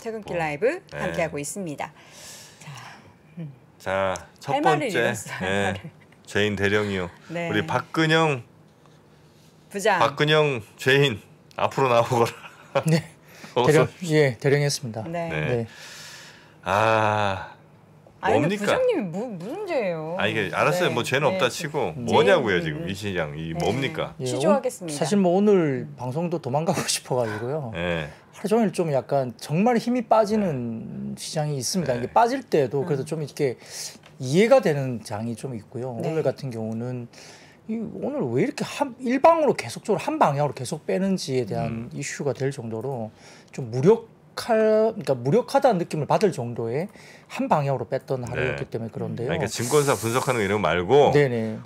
퇴근길 라이브 함께하고 있습니다. 자, 첫 번째 죄인 대령이요. 우리 박근영 부장. 박근영 죄인 앞으로 나오거라. 네. 대령했습니다. 네. 뭡니까? 부장님이 무슨 죄예요? 이게 알았어요. 뭐 죄는 없다 치고 뭐냐고요 지금 이 시장 이 뭡니까? 시조하겠습니다. 사실 뭐 오늘 방송도 도망가고 싶어가지고요. 하루 종일 좀 약간 정말 힘이 빠지는 시장이 있습니다. 이게 빠질 때도 그래도 좀 이렇게 이해가 되는 장이 좀 있고요. 오늘 같은 경우는 오늘 왜 이렇게 일방으로 계속적으로 한 방향으로 계속 빼는지에 대한 이슈가 될 정도로 좀 무력하다는 느낌을 받을 정도의 한 방향으로 뺐던 하루였기 때문에 그런데요. 그러니까 증권사 분석하는 거 이런 거 말고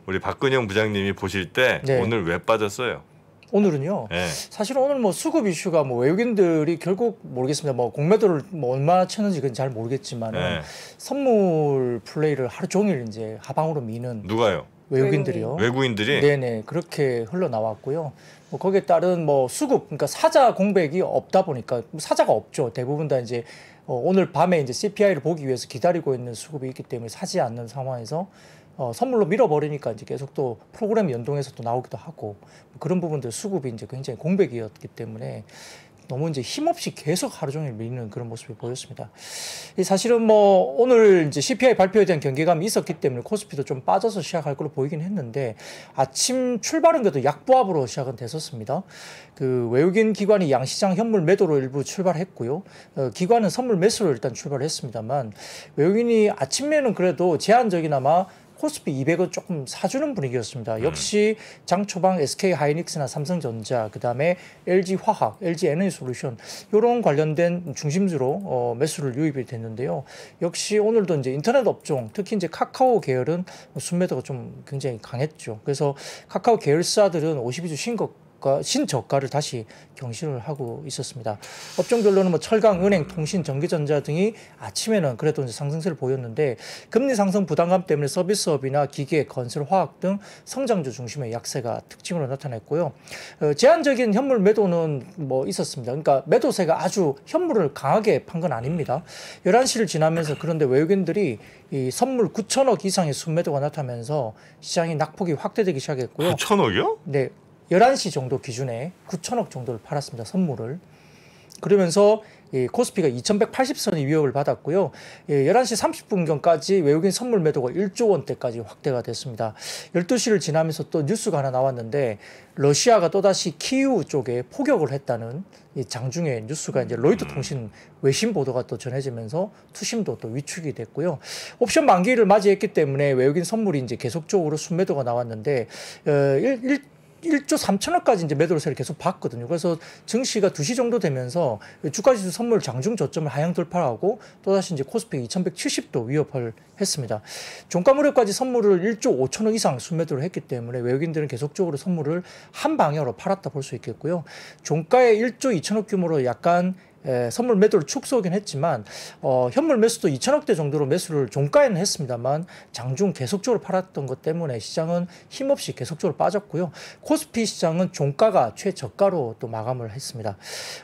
우리 박근영 부장님이 보실 때 오늘 왜 빠졌어요? 오늘은요. 사실 오늘 뭐 수급 이슈가 뭐 외국인들이 결국 모르겠습니다. 뭐 공매도를 뭐 얼마나 쳤는지 그건 잘 모르겠지만 선물 플레이를 하루 종일 이제 하방으로 미는 누가요? 외국인들이요. 외국인들이? 네네 그렇게 흘러나왔고요. 뭐 거기에 따른 뭐 수급 그러니까 사자 공백이 없다 보니까 사자가 없죠. 대부분 다 이제 오늘 밤에 이제 CPI를 보기 위해서 기다리고 있는 수급이 있기 때문에 사지 않는 상황에서 선물로 밀어버리니까 이제 계속 또 프로그램 연동해서 또 나오기도 하고 그런 부분들 수급이 이제 굉장히 공백이었기 때문에 너무 이제 힘없이 계속 하루 종일 밀리는 그런 모습을 보였습니다. 사실은 뭐 오늘 이제 CPI 발표에 대한 경계감이 있었기 때문에 코스피도 좀 빠져서 시작할 걸로 보이긴 했는데 아침 출발은 그래도 약보합으로 시작은 됐었습니다. 그 외국인 기관이 양시장 현물 매도로 일부 출발했고요. 기관은 선물 매수로 일단 출발했습니다만 외국인이 아침에는 그래도 제한적이나마 코스피 200은 조금 사주는 분위기였습니다. 역시 장 초반 SK 하이닉스나 삼성전자, 그다음에 LG 화학, LG 에너지솔루션 이런 관련된 중심주로 매수를 유입이 됐는데요. 역시 오늘도 이제 인터넷 업종, 특히 이제 카카오 계열은 순매도가 좀 굉장히 강했죠. 그래서 카카오 계열사들은 52주 신저가를 다시 경신을 하고 있었습니다. 업종별로는 뭐 철강, 은행, 통신, 전기전자 등이 아침에는 그래도 이제 상승세를 보였는데 금리 상승 부담감 때문에 서비스업이나 기계, 건설, 화학 등 성장주 중심의 약세가 특징으로 나타났고요. 제한적인 현물 매도는 뭐 있었습니다. 그러니까 매도세가 아주 현물을 강하게 판 건 아닙니다. 11시를 지나면서 그런데 외국인들이 이 선물 9천억 이상의 순매도가 나타나면서 시장이 낙폭이 확대되기 시작했고요. 9천억이요? 네. 11시 정도 기준에 9천억 정도를 팔았습니다. 선물을. 그러면서 코스피가 2180선의 위협을 받았고요. 11시 30분경까지 외국인 선물 매도가 1조 원대까지 확대가 됐습니다. 12시를 지나면서 또 뉴스가 하나 나왔는데 러시아가 또다시 키이우 쪽에 포격을 했다는 장중에 뉴스가 이제 로이터 통신 외신 보도가 또 전해지면서 투심도 또 위축이 됐고요. 옵션 만기를 맞이했기 때문에 외국인 선물이 이제 계속적으로 순매도가 나왔는데 1조 3천억까지 이제 매도세를 계속 봤거든요. 그래서 증시가 2시 정도 되면서 주가지수 선물 장중 저점을 하향 돌파하고 또다시 이제 코스피 2170도 위협을 했습니다. 종가 무렵까지 선물을 1조 5천억 이상 순매도를 했기 때문에 외국인들은 계속적으로 선물을 한 방향으로 팔았다 볼 수 있겠고요. 종가의 1조 2천억 규모로 약간 선물 매도를 축소하긴 했지만 현물 매수도 2천억대 정도로 매수를 종가에는 했습니다만 장중 계속적으로 팔았던 것 때문에 시장은 힘없이 계속적으로 빠졌고요. 코스피 시장은 종가가 최저가로 또 마감을 했습니다.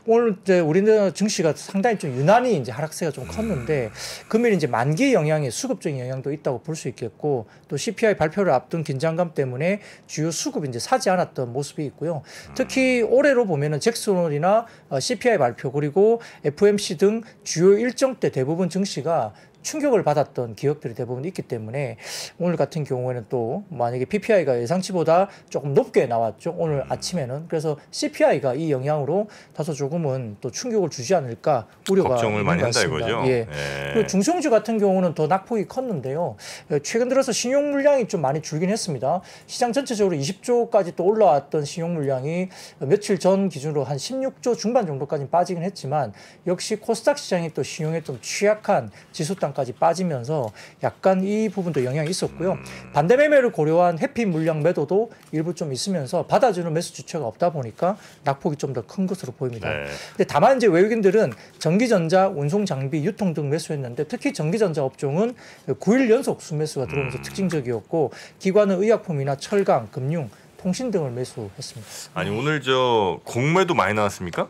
오늘 이제 우리나라 증시가 상당히 좀 유난히 이제 하락세가 좀 컸는데 금일 이제 만기 영향의 수급적인 영향도 있다고 볼 수 있겠고 또 CPI 발표를 앞둔 긴장감 때문에 주요 수급이 이제 사지 않았던 모습이 있고요. 특히 올해로 보면은 잭슨홀이나 CPI 발표 그리고 FOMC 등 주요 일정 때 대부분 증시가 충격을 받았던 기업들이 대부분 있기 때문에 오늘 같은 경우에는 또 만약에 PPI가 예상치보다 조금 높게 나왔죠. 오늘 아침에는. 그래서 CPI가 이 영향으로 다소 조금은 또 충격을 주지 않을까 우려가 걱정을 많이 한다 이거죠. 그리고 중소형주 같은 경우는 더 낙폭이 컸는데요. 최근 들어서 신용 물량이 좀 많이 줄긴 했습니다. 시장 전체적으로 20조까지 또 올라왔던 신용 물량이 며칠 전 기준으로 한 16조 중반 정도까지 빠지긴 했지만 역시 코스닥 시장이 또 신용에 좀 취약한 지수당 까지 빠지면서 약간 이 부분도 영향이 있었고요. 반대 매매를 고려한 해피 물량 매도도 일부 좀 있으면서 받아주는 매수 주체가 없다 보니까 낙폭이 좀 더 큰 것으로 보입니다. 근데 다만 이제 외국인들은 전기전자, 운송 장비, 유통 등 매수했는데 특히 전기전자 업종은 9일 연속 순매수가 들어오면서 특징적이었고 기관은 의약품이나 철강, 금융, 통신 등을 매수했습니다. 아니 오늘 저 공매도 많이 나왔습니까?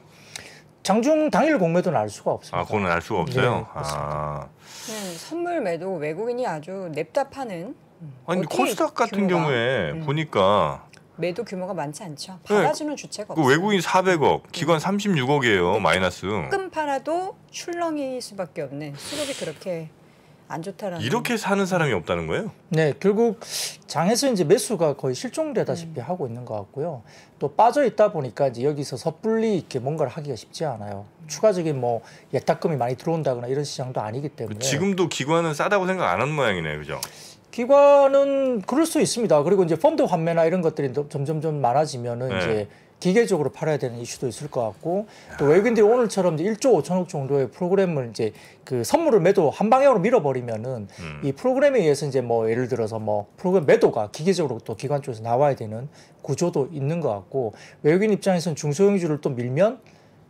장중 당일 공매도는 알 수가 없습니다. 아, 그거는 알 수가 없어요. 네, 그렇습니다. 선물 매도 외국인이 아주 냅다 파는. 아니 코스닥 같은 규모가, 경우에 보니까 매도 규모가 많지 않죠. 받아주는 주체가 그 없어요. 외국인 400억, 기관 36억이에요. 마이너스. 조금 팔아도 출렁일 수밖에 없는 수급이 그렇게 안 좋다라는. 이렇게 사는 사람이 없다는 거예요? 네, 결국 장에서 이제 매수가 거의 실종되다시피 하고 있는 것 같고요. 또 빠져 있다 보니까 이제 여기서 섣불리 이렇게 뭔가를 하기가 쉽지 않아요. 추가적인 뭐 예탁금이 많이 들어온다거나 이런 시장도 아니기 때문에. 지금도 기관은 싸다고 생각 안 하는 모양이네요, 그죠? 기관은 그럴 수 있습니다. 그리고 이제 펀드 환매나 이런 것들이 점점 많아지면은 이제 기계적으로 팔아야 되는 이슈도 있을 것 같고, 또 외국인들이 오늘처럼 이제 1조 5천억 정도의 프로그램을 이제 그 선물을 매도 한 방향으로 밀어버리면은 이 프로그램에 의해서 이제 뭐 예를 들어서 뭐 프로그램 매도가 기계적으로 또 기관 쪽에서 나와야 되는 구조도 있는 것 같고, 외국인 입장에서는 중소형주를 또 밀면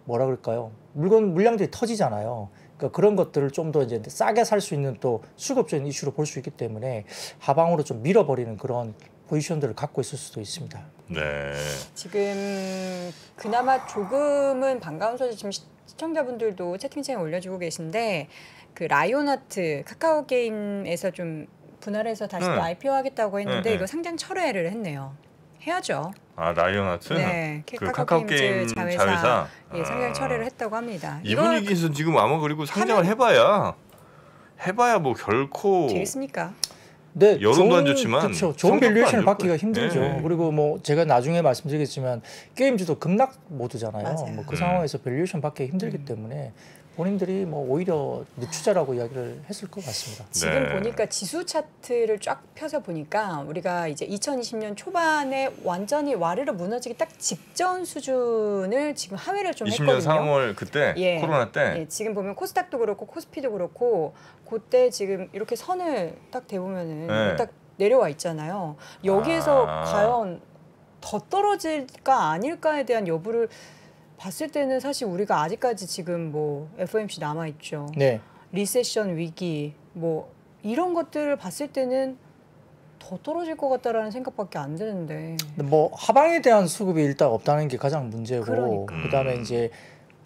뭐라 그럴까요? 물량들이 터지잖아요. 그러니까 그런 것들을 좀 더 이제 싸게 살 수 있는 또 수급적인 이슈로 볼 수 있기 때문에 하방으로 좀 밀어버리는 그런 포지션들을 갖고 있을 수도 있습니다. 네. 지금 그나마 조금은 반가운 소식, 지금 시청자분들도 채팅창에 올려주고 계신데, 그 라이온하트 카카오 게임에서 좀 분할해서 다시 또 IPO 하겠다고 했는데 이거 상장 철회를 했네요. 해야죠. 아, 라이온하트? 네, 그 카카오 게임 자회사 예, 상장 철회를 했다고 합니다. 이 분위기에서 지금 아마 그리고 상장을 해봐야 뭐 결코 되겠습니까? 네, 여론도 안 좋지만 그렇죠. 좋은 밸류에이션을 받기가 힘들죠. 네. 그리고 뭐 제가 나중에 말씀드리겠지만 게임주도 급락 모드잖아요. 맞아요. 뭐 그 상황에서 밸류에이션 받기가 힘들기 때문에 본인들이 뭐 오히려 늦추자라고 이야기를 했을 것 같습니다. 지금 네. 보니까 지수 차트를 쫙 펴서 보니까 우리가 이제 2020년 초반에 완전히 와르르 무너지기 딱 직전 수준을 지금 하회를 좀 20년 했거든요. 3월 그때 코로나 때 예, 지금 보면 코스닥도 그렇고 코스피도 그렇고 그때 지금 이렇게 선을 딱 대보면은 딱 내려와 있잖아요. 여기에서 과연 더 떨어질까 아닐까에 대한 여부를 봤을 때는 사실 우리가 아직까지 지금 뭐 FOMC 남아 있죠. 네. 리세션 위기 뭐 이런 것들을 봤을 때는 더 떨어질 것 같다라는 생각밖에 안 드는데. 뭐 하방에 대한 수급이 일단 없다는 게 가장 문제고, 그러니까. 그다음에 이제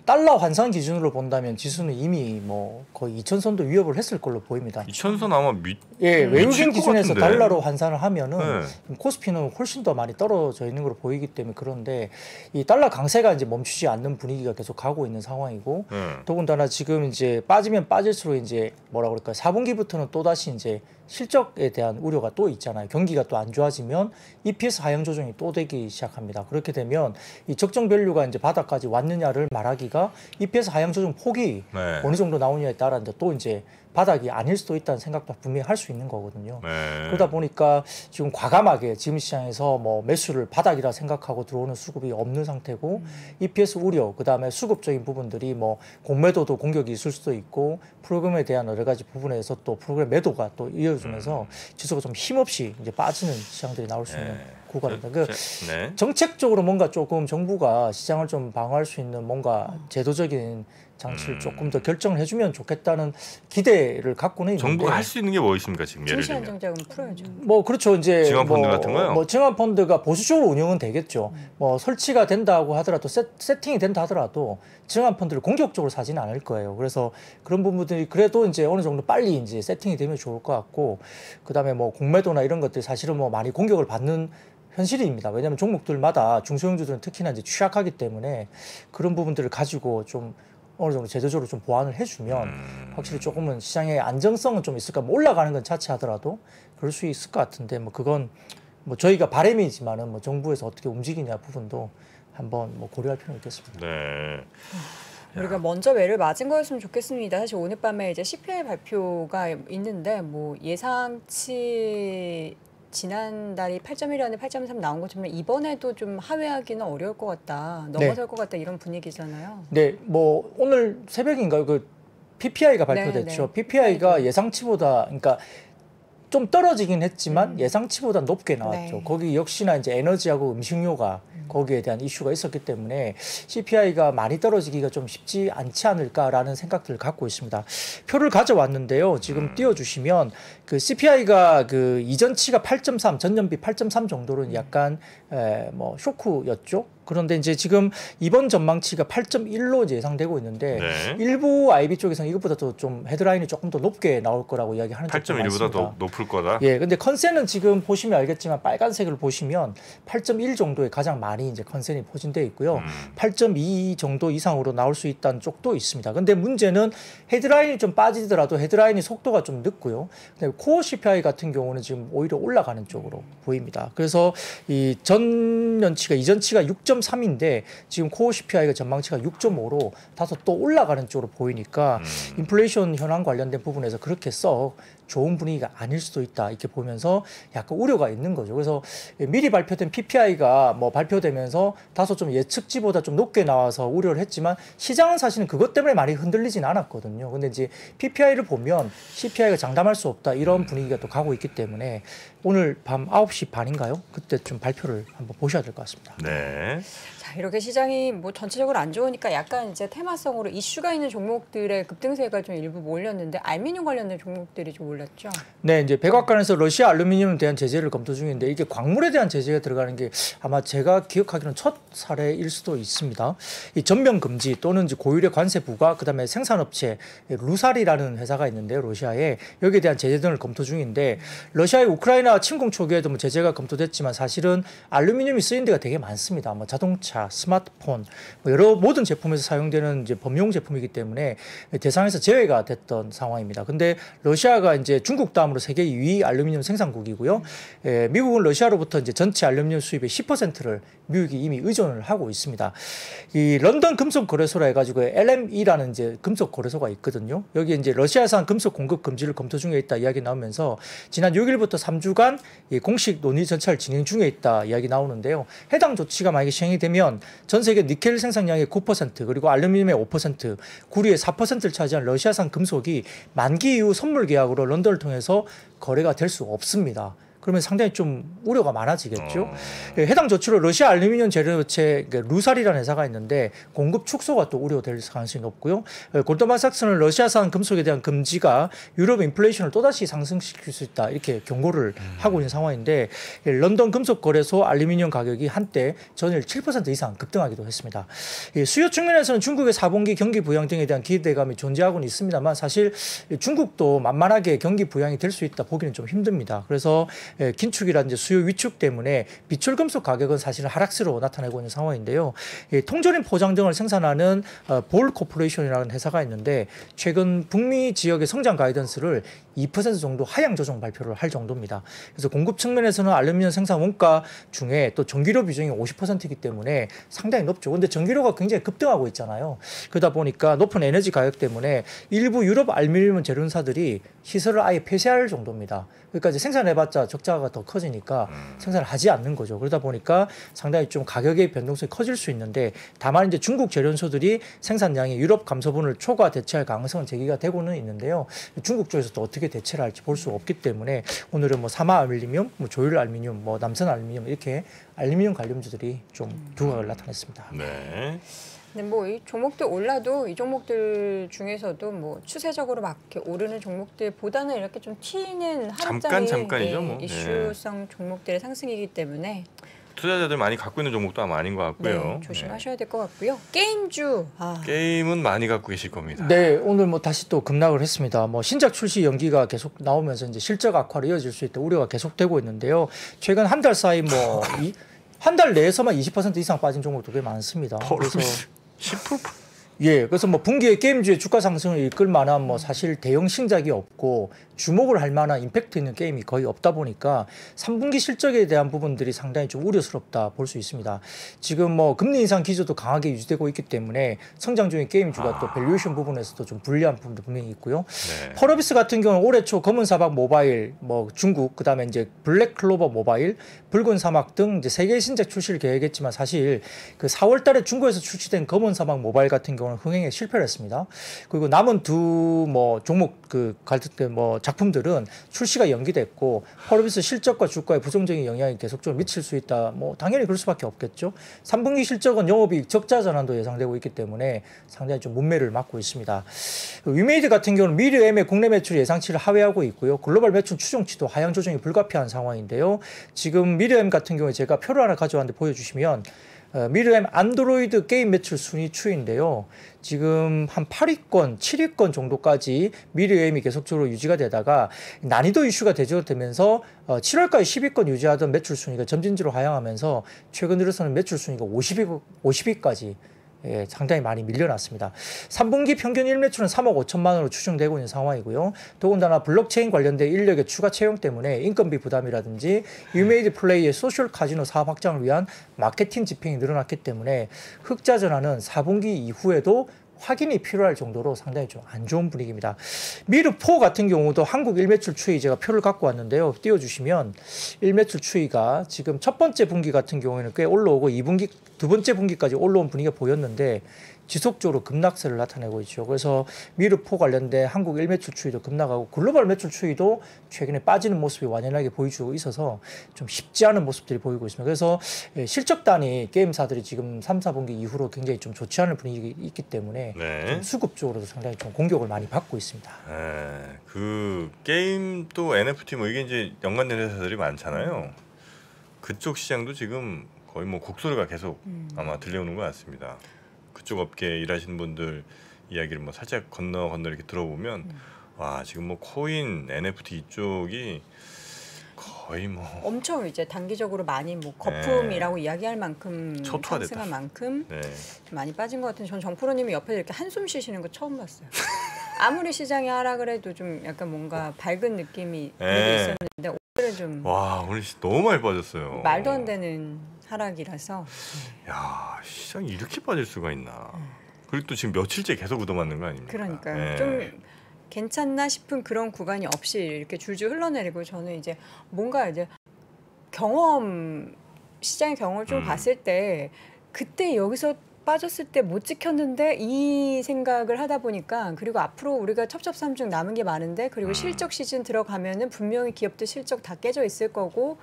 달러 환산 기준으로 본다면 지수는 이미 뭐 거의 2,000선도 위협을 했을 걸로 보입니다. 2,000선 아마 외국인 기준에서 같은데. 달러로 환산을 하면은 코스피는 훨씬 더 많이 떨어져 있는 걸로 보이기 때문에 그런데 이 달러 강세가 이제 멈추지 않는 분위기가 계속 가고 있는 상황이고, 더군다나 지금 이제 빠지면 빠질수록 이제 뭐라 그럴까요? 4분기부터는 또 다시 이제 실적에 대한 우려가 또 있잖아요. 경기가 또 안 좋아지면 EPS 하향 조정이 또 되기 시작합니다. 그렇게 되면 이 적정 밸류가 이제 바닥까지 왔느냐를 말하기가 EPS 하향 조정 폭이 어느 정도 나오느냐에 따라 또 이제 바닥이 아닐 수도 있다는 생각도 분명히 할 수 있는 거거든요. 그러다 보니까 지금 과감하게 지금 시장에서 뭐 매수를 바닥이라 생각하고 들어오는 수급이 없는 상태고, EPS 우려, 그다음에 수급적인 부분들이 뭐 공매도도 공격이 있을 수도 있고, 프로그램에 대한 여러 가지 부분에서 또 프로그램 매도가 또 이어지면서 지수가 좀 힘없이 이제 빠지는 시장들이 나올 수 있는 구간입니다. 정책적으로 뭔가 조금 정부가 시장을 좀 방어할 수 있는 뭔가 제도적인 장치를 조금 더 결정을 해주면 좋겠다는 기대를 갖고는 있는데, 정부가 할 수 있는 게 뭐 있습니까 지금 예를 증시 들면? 안정자금 풀어야죠. 뭐 그렇죠. 이제 증환펀드 같은 거요? 뭐 증환펀드가 보수적으로 운영은 되겠죠. 뭐 설치가 된다고 하더라도 세팅이 된다 하더라도 증환펀드를 공격적으로 사지는 않을 거예요. 그래서 그런 부분들이 그래도 이제 어느 정도 빨리 이제 세팅이 되면 좋을 것 같고, 그다음에 뭐 공매도나 이런 것들이 사실은 뭐 많이 공격을 받는 현실입니다. 왜냐하면 종목들마다 중소형주들은 특히나 이제 취약하기 때문에 그런 부분들을 가지고 좀 어느 정도 제도적으로 좀 보완을 해주면 확실히 조금은 시장의 안정성은 좀 있을까. 뭐 올라가는 건 자체하더라도 그럴 수 있을 것 같은데, 뭐 그건 뭐 저희가 바람이지만은 뭐 정부에서 어떻게 움직이냐 부분도 한번 뭐 고려할 필요는 있겠습니다. 네. 우리가 먼저 매를 맞은 거였으면 좋겠습니다. 사실 오늘 밤에 이제 CPI 발표가 있는데 뭐 예상치 지난달이 8.1이었는데 8.3 나온 것처럼 이번에도 좀 하회하기는 어려울 것 같다. 넘어설 것 같다 이런 분위기잖아요. 네, 뭐 오늘 새벽인가요? 그 PPI가 발표됐죠. PPI가 예상치보다 그러니까 좀 떨어지긴 했지만 예상치보다 높게 나왔죠. 거기 역시나 이제 에너지하고 음식료가 거기에 대한 이슈가 있었기 때문에 CPI가 많이 떨어지기가 좀 쉽지 않지 않을까라는 생각들을 갖고 있습니다. 표를 가져왔는데요. 지금 띄워주시면 그 CPI가 그 이전치가 8.3, 전년비 8.3 정도는 약간 뭐 쇼크였죠. 그런데 이제 지금 이번 전망치가 8.1로 이제 예상되고 있는데 네. 일부 IB 쪽에서는 이것보다도 좀 헤드라인이 조금 더 높게 나올 거라고 이야기하는 쪽도 많습니다. 8.1보다 더 높을 거다. 예, 근데 컨센은 지금 보시면 알겠지만 빨간색을 보시면 8.1 정도에 가장 많이 이제 컨센이 포진되어 있고요. 8.2 정도 이상으로 나올 수 있다는 쪽도 있습니다. 근데 문제는 헤드라인이 좀 빠지더라도 헤드라인이 속도가 좀 늦고요. 근데 코어 CPI 같은 경우는 지금 오히려 올라가는 쪽으로 보입니다. 그래서 이 전년치가 이전치가 6.3인데 지금 코어 CPI가 전망치가 6.5로 다소 또 올라가는 쪽으로 보이니까 인플레이션 현황 관련된 부분에서 그렇게 썩 좋은 분위기가 아닐 수도 있다 이렇게 보면서 약간 우려가 있는 거죠. 그래서 미리 발표된 PPI가 뭐 발표되면서 다소 좀 예측치보다 좀 높게 나와서 우려를 했지만 시장은 사실은 그것 때문에 많이 흔들리진 않았거든요. 근데 이제 PPI를 보면 CPI가 장담할 수 없다 이런 분위기가 또 가고 있기 때문에 오늘 밤 9시 반인가요? 그때 좀 발표를 한번 보셔야 될 것 같습니다. 네. 자, 이렇게 시장이 뭐 전체적으로 안 좋으니까 약간 이제 테마성으로 이슈가 있는 종목들의 급등세가 좀 일부 몰렸는데 알미늄 관련된 종목들이 좀 올랐죠. 네, 이제 백악관에서 러시아 알루미늄에 대한 제재를 검토 중인데 이게 광물에 대한 제재가 들어가는 게 아마 제가 기억하기로는 첫 사례일 수도 있습니다. 이 전면 금지 또는 이제 고율의 관세 부과, 그다음에 생산업체 루살이라는 회사가 있는데요, 러시아에 여기에 대한 제재 등을 검토 중인데 러시아의 우크라이나 침공 초기에도 뭐 제재가 검토됐지만 사실은 알루미늄이 쓰인 데가 되게 많습니다. 뭐 자동차, 스마트폰, 뭐 여러 모든 제품에서 사용되는 이제 범용 제품이기 때문에 대상에서 제외가 됐던 상황입니다. 근데 러시아가 이제 중국 다음으로 세계 2위 알루미늄 생산국이고요. 미국은 러시아로부터 이제 전체 알루미늄 수입의 10%를 미국이 이미 의존을 하고 있습니다. 이 런던 금속 거래소라 해가지고 LME라는 이제 금속 거래소가 있거든요. 여기 이제 러시아산 금속 공급 금지를 검토 중에 있다 이야기 나오면서 지난 6일부터 3주간 공식 논의 절차를 진행 중에 있다 이야기 나오는데요. 해당 조치가 만약에 시행이 되면 전 세계 니켈 생산량의 9% 그리고 알루미늄의 5%, 구리의 4%를 차지한 러시아산 금속이 만기 이후 선물 계약으로 런던을 통해서 거래가 될 수 없습니다. 그러면 상당히 좀 우려가 많아지겠죠. 해당 조치로 러시아 알루미늄 재료업체 루살이라는 회사가 있는데 공급 축소가 또 우려될 가능성이 높고요. 골드만삭스는 러시아산 금속에 대한 금지가 유럽 인플레이션을 또다시 상승시킬 수 있다 이렇게 경고를 하고 있는 상황인데 런던 금속거래소 알루미늄 가격이 한때 전일 7% 이상 급등하기도 했습니다. 수요 측면에서는 중국의 4분기 경기 부양 등에 대한 기대감이 존재하고는 있습니다만 사실 중국도 만만하게 경기 부양이 될 수 있다 보기는 좀 힘듭니다. 그래서 긴축이라든지 수요 위축 때문에 비철금속 가격은 사실은 하락세로 나타내고 있는 상황인데요. 통조림 포장 등을 생산하는 볼 코퍼레이션이라는 회사가 있는데 최근 북미 지역의 성장 가이던스를 2% 정도 하향 조정 발표를 할 정도입니다. 그래서 공급 측면에서는 알루미늄 생산 원가 중에 또 전기료 비중이 50%이기 때문에 상당히 높죠. 근데 전기료가 굉장히 급등하고 있잖아요. 그러다 보니까 높은 에너지 가격 때문에 일부 유럽 알루미늄 제련사들이 시설을 아예 폐쇄할 정도입니다. 그러니까 이제 생산해봤자 적자가 더 커지니까 생산을 하지 않는 거죠. 그러다 보니까 상당히 좀 가격의 변동성이 커질 수 있는데 다만 이제 중국 제련소들이 생산량이 유럽 감소분을 초과 대체할 가능성은 제기가 되고는 있는데요. 중국 쪽에서 또 어떻게 대체를 할지 볼 수 없기 때문에 오늘은 뭐 사마 알루미늄, 뭐 조율 알루미늄, 뭐 남선 알루미늄 이렇게 알루미늄 관련주들이 좀 두각을 나타냈습니다. 네. 근데 뭐 이 종목들 올라도 이 종목들 중에서도 뭐 추세적으로 막 이렇게 오르는 종목들보다는 이렇게 좀 튀는 하루짜리 잠깐이죠, 뭐. 이슈성 종목들의 상승이기 때문에 투자자들 많이 갖고 있는 종목도 아마 아닌 것 같고요. 네, 조심하셔야 될 것 같고요. 게임주 게임은 많이 갖고 계실 겁니다. 네, 오늘 뭐 다시 또 급락을 했습니다. 뭐 신작 출시 연기가 계속 나오면서 이제 실적 악화로 이어질 수 있다 우려가 계속되고 있는데요. 최근 한 달 사이 뭐 한 달 내에서만 20% 이상 빠진 종목도 꽤 많습니다. 그래서 10%? 예, 그래서 뭐 분기에 게임주의 주가 상승을 이끌 만한 뭐 사실 대형 신작이 없고 주목을 할 만한 임팩트 있는 게임이 거의 없다 보니까 3분기 실적에 대한 부분들이 상당히 좀 우려스럽다 볼 수 있습니다. 지금 뭐 금리 인상 기조도 강하게 유지되고 있기 때문에 성장 중인 게임주가 또 밸류에이션 부분에서도 좀 불리한 부분도 분명히 있고요. 네. 펄어비스 같은 경우는 올해 초 검은 사막 모바일, 뭐 중국, 그다음에 이제 블랙 클로버 모바일, 붉은 사막 등 이제 세 개의 신작 출시를 계획했지만 사실 그 4월 달에 중국에서 출시된 검은 사막 모바일 같은 경우는 흥행에 실패를 했습니다. 그리고 남은 두 뭐 종목 그 뭐 작품들은 출시가 연기됐고 펄어비스 실적과 주가에 부정적인 영향이 계속적으로 미칠 수 있다. 뭐 당연히 그럴 수밖에 없겠죠. 3분기 실적은 영업이익 적자 전환도 예상되고 있기 때문에 상당히 좀 문매를 맞고 있습니다. 위메이드 같은 경우는 미르엠의 국내 매출 예상치를 하회하고 있고요. 글로벌 매출 추정치도 하향 조정이 불가피한 상황인데요. 지금 미르엠 같은 경우에 제가 표를 하나 가져왔는데 보여주시면 미르엠 안드로이드 게임 매출 순위 추이인데요. 지금 한 8위권, 7위권 정도까지 미르엠이 계속적으로 유지가 되다가 난이도 이슈가 대두되면서 7월까지 10위권 유지하던 매출 순위가 점진적으로 하향하면서 최근 들어서는 매출 순위가 50위까지 상당히 많이 밀려났습니다. 3분기 평균 일매출은 3억 5천만 원으로 추정되고 있는 상황이고요. 더군다나 블록체인 관련된 인력의 추가 채용 때문에 인건비 부담이라든지 유메이드 플레이의 소셜 카지노 사업 확장을 위한 마케팅 집행이 늘어났기 때문에 흑자 전환은 4분기 이후에도 확인이 필요할 정도로 상당히 좀 안 좋은 분위기입니다. 미르4 같은 경우도 한국 일매출 추이 제가 표를 갖고 왔는데요. 띄워주시면 일매출 추이가 지금 첫 번째 분기 같은 경우에는 꽤 올라오고 2분기, 두 번째 분기까지 올라온 분위기가 보였는데 지속적으로 급락세를 나타내고 있죠. 그래서 미르4 관련된 한국 일매출 추이도 급락하고 글로벌 매출 추이도 최근에 빠지는 모습이 완연하게 보여주고 있어서 좀 쉽지 않은 모습들이 보이고 있습니다. 그래서 실적 단위 게임사들이 지금 3, 4분기 이후로 굉장히 좀 좋지 않은 분위기가 있기 때문에 좀 수급 쪽으로도 상당히 좀 공격을 많이 받고 있습니다. 그 게임 또 NFT 뭐 이게 이제 연관된 회사들이 많잖아요. 그쪽 시장도 지금 거의 뭐 곡소리가 계속 아마 들려오는 것 같습니다. 그쪽 업계에 일하시는 분들 이야기를 뭐 살짝 건너 이렇게 들어보면 와 지금 뭐 코인, NFT 이쪽이 거의 뭐 엄청 이제 단기적으로 많이 뭐 거품이라고 이야기할 만큼 상승한 만큼 많이 빠진 것 같은데 전 정프로님이 옆에서 이렇게 한숨 쉬시는 거 처음 봤어요. 아무리 시장이 하락을 해도 좀 약간 뭔가 밝은 느낌이 있었는데 오늘은 좀 와 오늘 너무 많이 빠졌어요. 말도 안 되는 하락이라서 야 시장이 이렇게 빠질 수가 있나. 그리고 또 지금 며칠째 계속 얻어맞는 거 아닙니까? 그러니까요. 좀 괜찮나 싶은 그런 구간이 없이 이렇게 줄줄 흘러내리고 저는 이제 뭔가 이제 시장의 경험을 좀 봤을 때 그때 여기서 빠졌을 때 못 지켰는데 이 생각을 하다 보니까 그리고 앞으로 우리가 첩첩산중 남은 게 많은데 그리고 실적 시즌 들어가면은 분명히 기업들 실적 다 깨져 있을 거고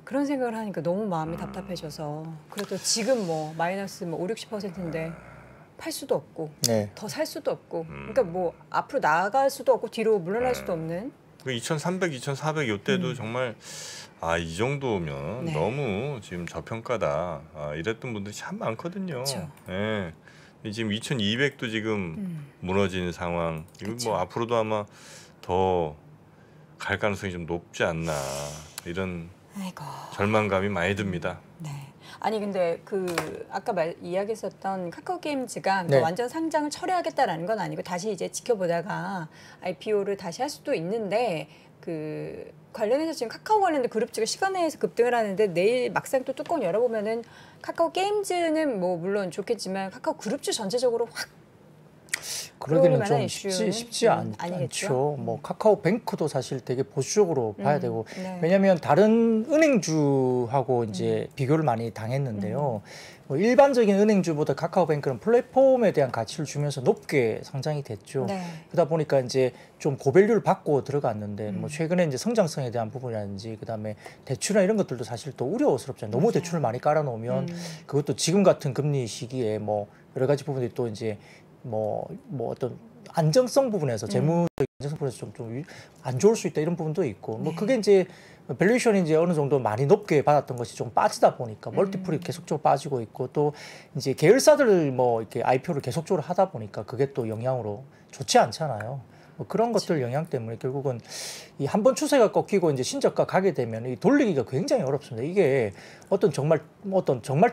그런 생각을 하니까 너무 마음이 답답해져서 그래도 지금 뭐 마이너스 뭐 5, 60%인데 팔 수도 없고 더 살 수도 없고 그러니까 뭐 앞으로 나아갈 수도 없고 뒤로 물러날 수도 없는 2300, 2400 이때도 정말 이 정도면 너무 지금 저평가다 이랬던 분들이 참 많거든요. 지금 2200도 지금 무너지는 상황. 이거 뭐 앞으로도 아마 더 갈 가능성이 좀 높지 않나 이런 절망감이 많이 듭니다. 아니 근데 그 아까 이야기했었던 카카오 게임즈가 완전 상장을 철회하겠다라는 건 아니고 다시 이제 지켜보다가 IPO를 다시 할 수도 있는데 그 관련해서 지금 카카오 관련된 그룹주가 시간 내에서 급등을 하는데 내일 막상 또 뚜껑 열어보면은 카카오 게임즈는 뭐 물론 좋겠지만 카카오 그룹주 전체적으로 확 그러기는 좀 쉽지 않죠. 뭐 카카오뱅크도 사실 되게 보수적으로 봐야 되고 왜냐하면 다른 은행주하고 이제 비교를 많이 당했는데요. 뭐 일반적인 은행주보다 카카오뱅크는 플랫폼에 대한 가치를 주면서 높게 상장이 됐죠. 그러다 보니까 이제 좀 고밸류를 받고 들어갔는데 뭐 최근에 이제 성장성에 대한 부분이라든지 그다음에 대출이나 이런 것들도 사실 또 우려스럽잖아요. 너무 대출을 많이 깔아놓으면 그것도 지금 같은 금리 시기에 뭐 여러 가지 부분들이 또 이제 뭐 어떤 안정성 부분에서 재무적인 안정성 부분에서 좀 안 좋을 수 있다 이런 부분도 있고 뭐 그게 이제 밸류에이션이 이제 어느 정도 많이 높게 받았던 것이 좀 빠지다 보니까 멀티플이 계속적으로 빠지고 있고 또 이제 계열사들 뭐 이렇게 IPO를 계속적으로 하다 보니까 그게 또 영향으로 좋지 않잖아요. 뭐 그런 것들 영향 때문에 결국은 이 한 번 추세가 꺾이고 이제 신저가 가게 되면 이 돌리기가 굉장히 어렵습니다. 이게 어떤 정말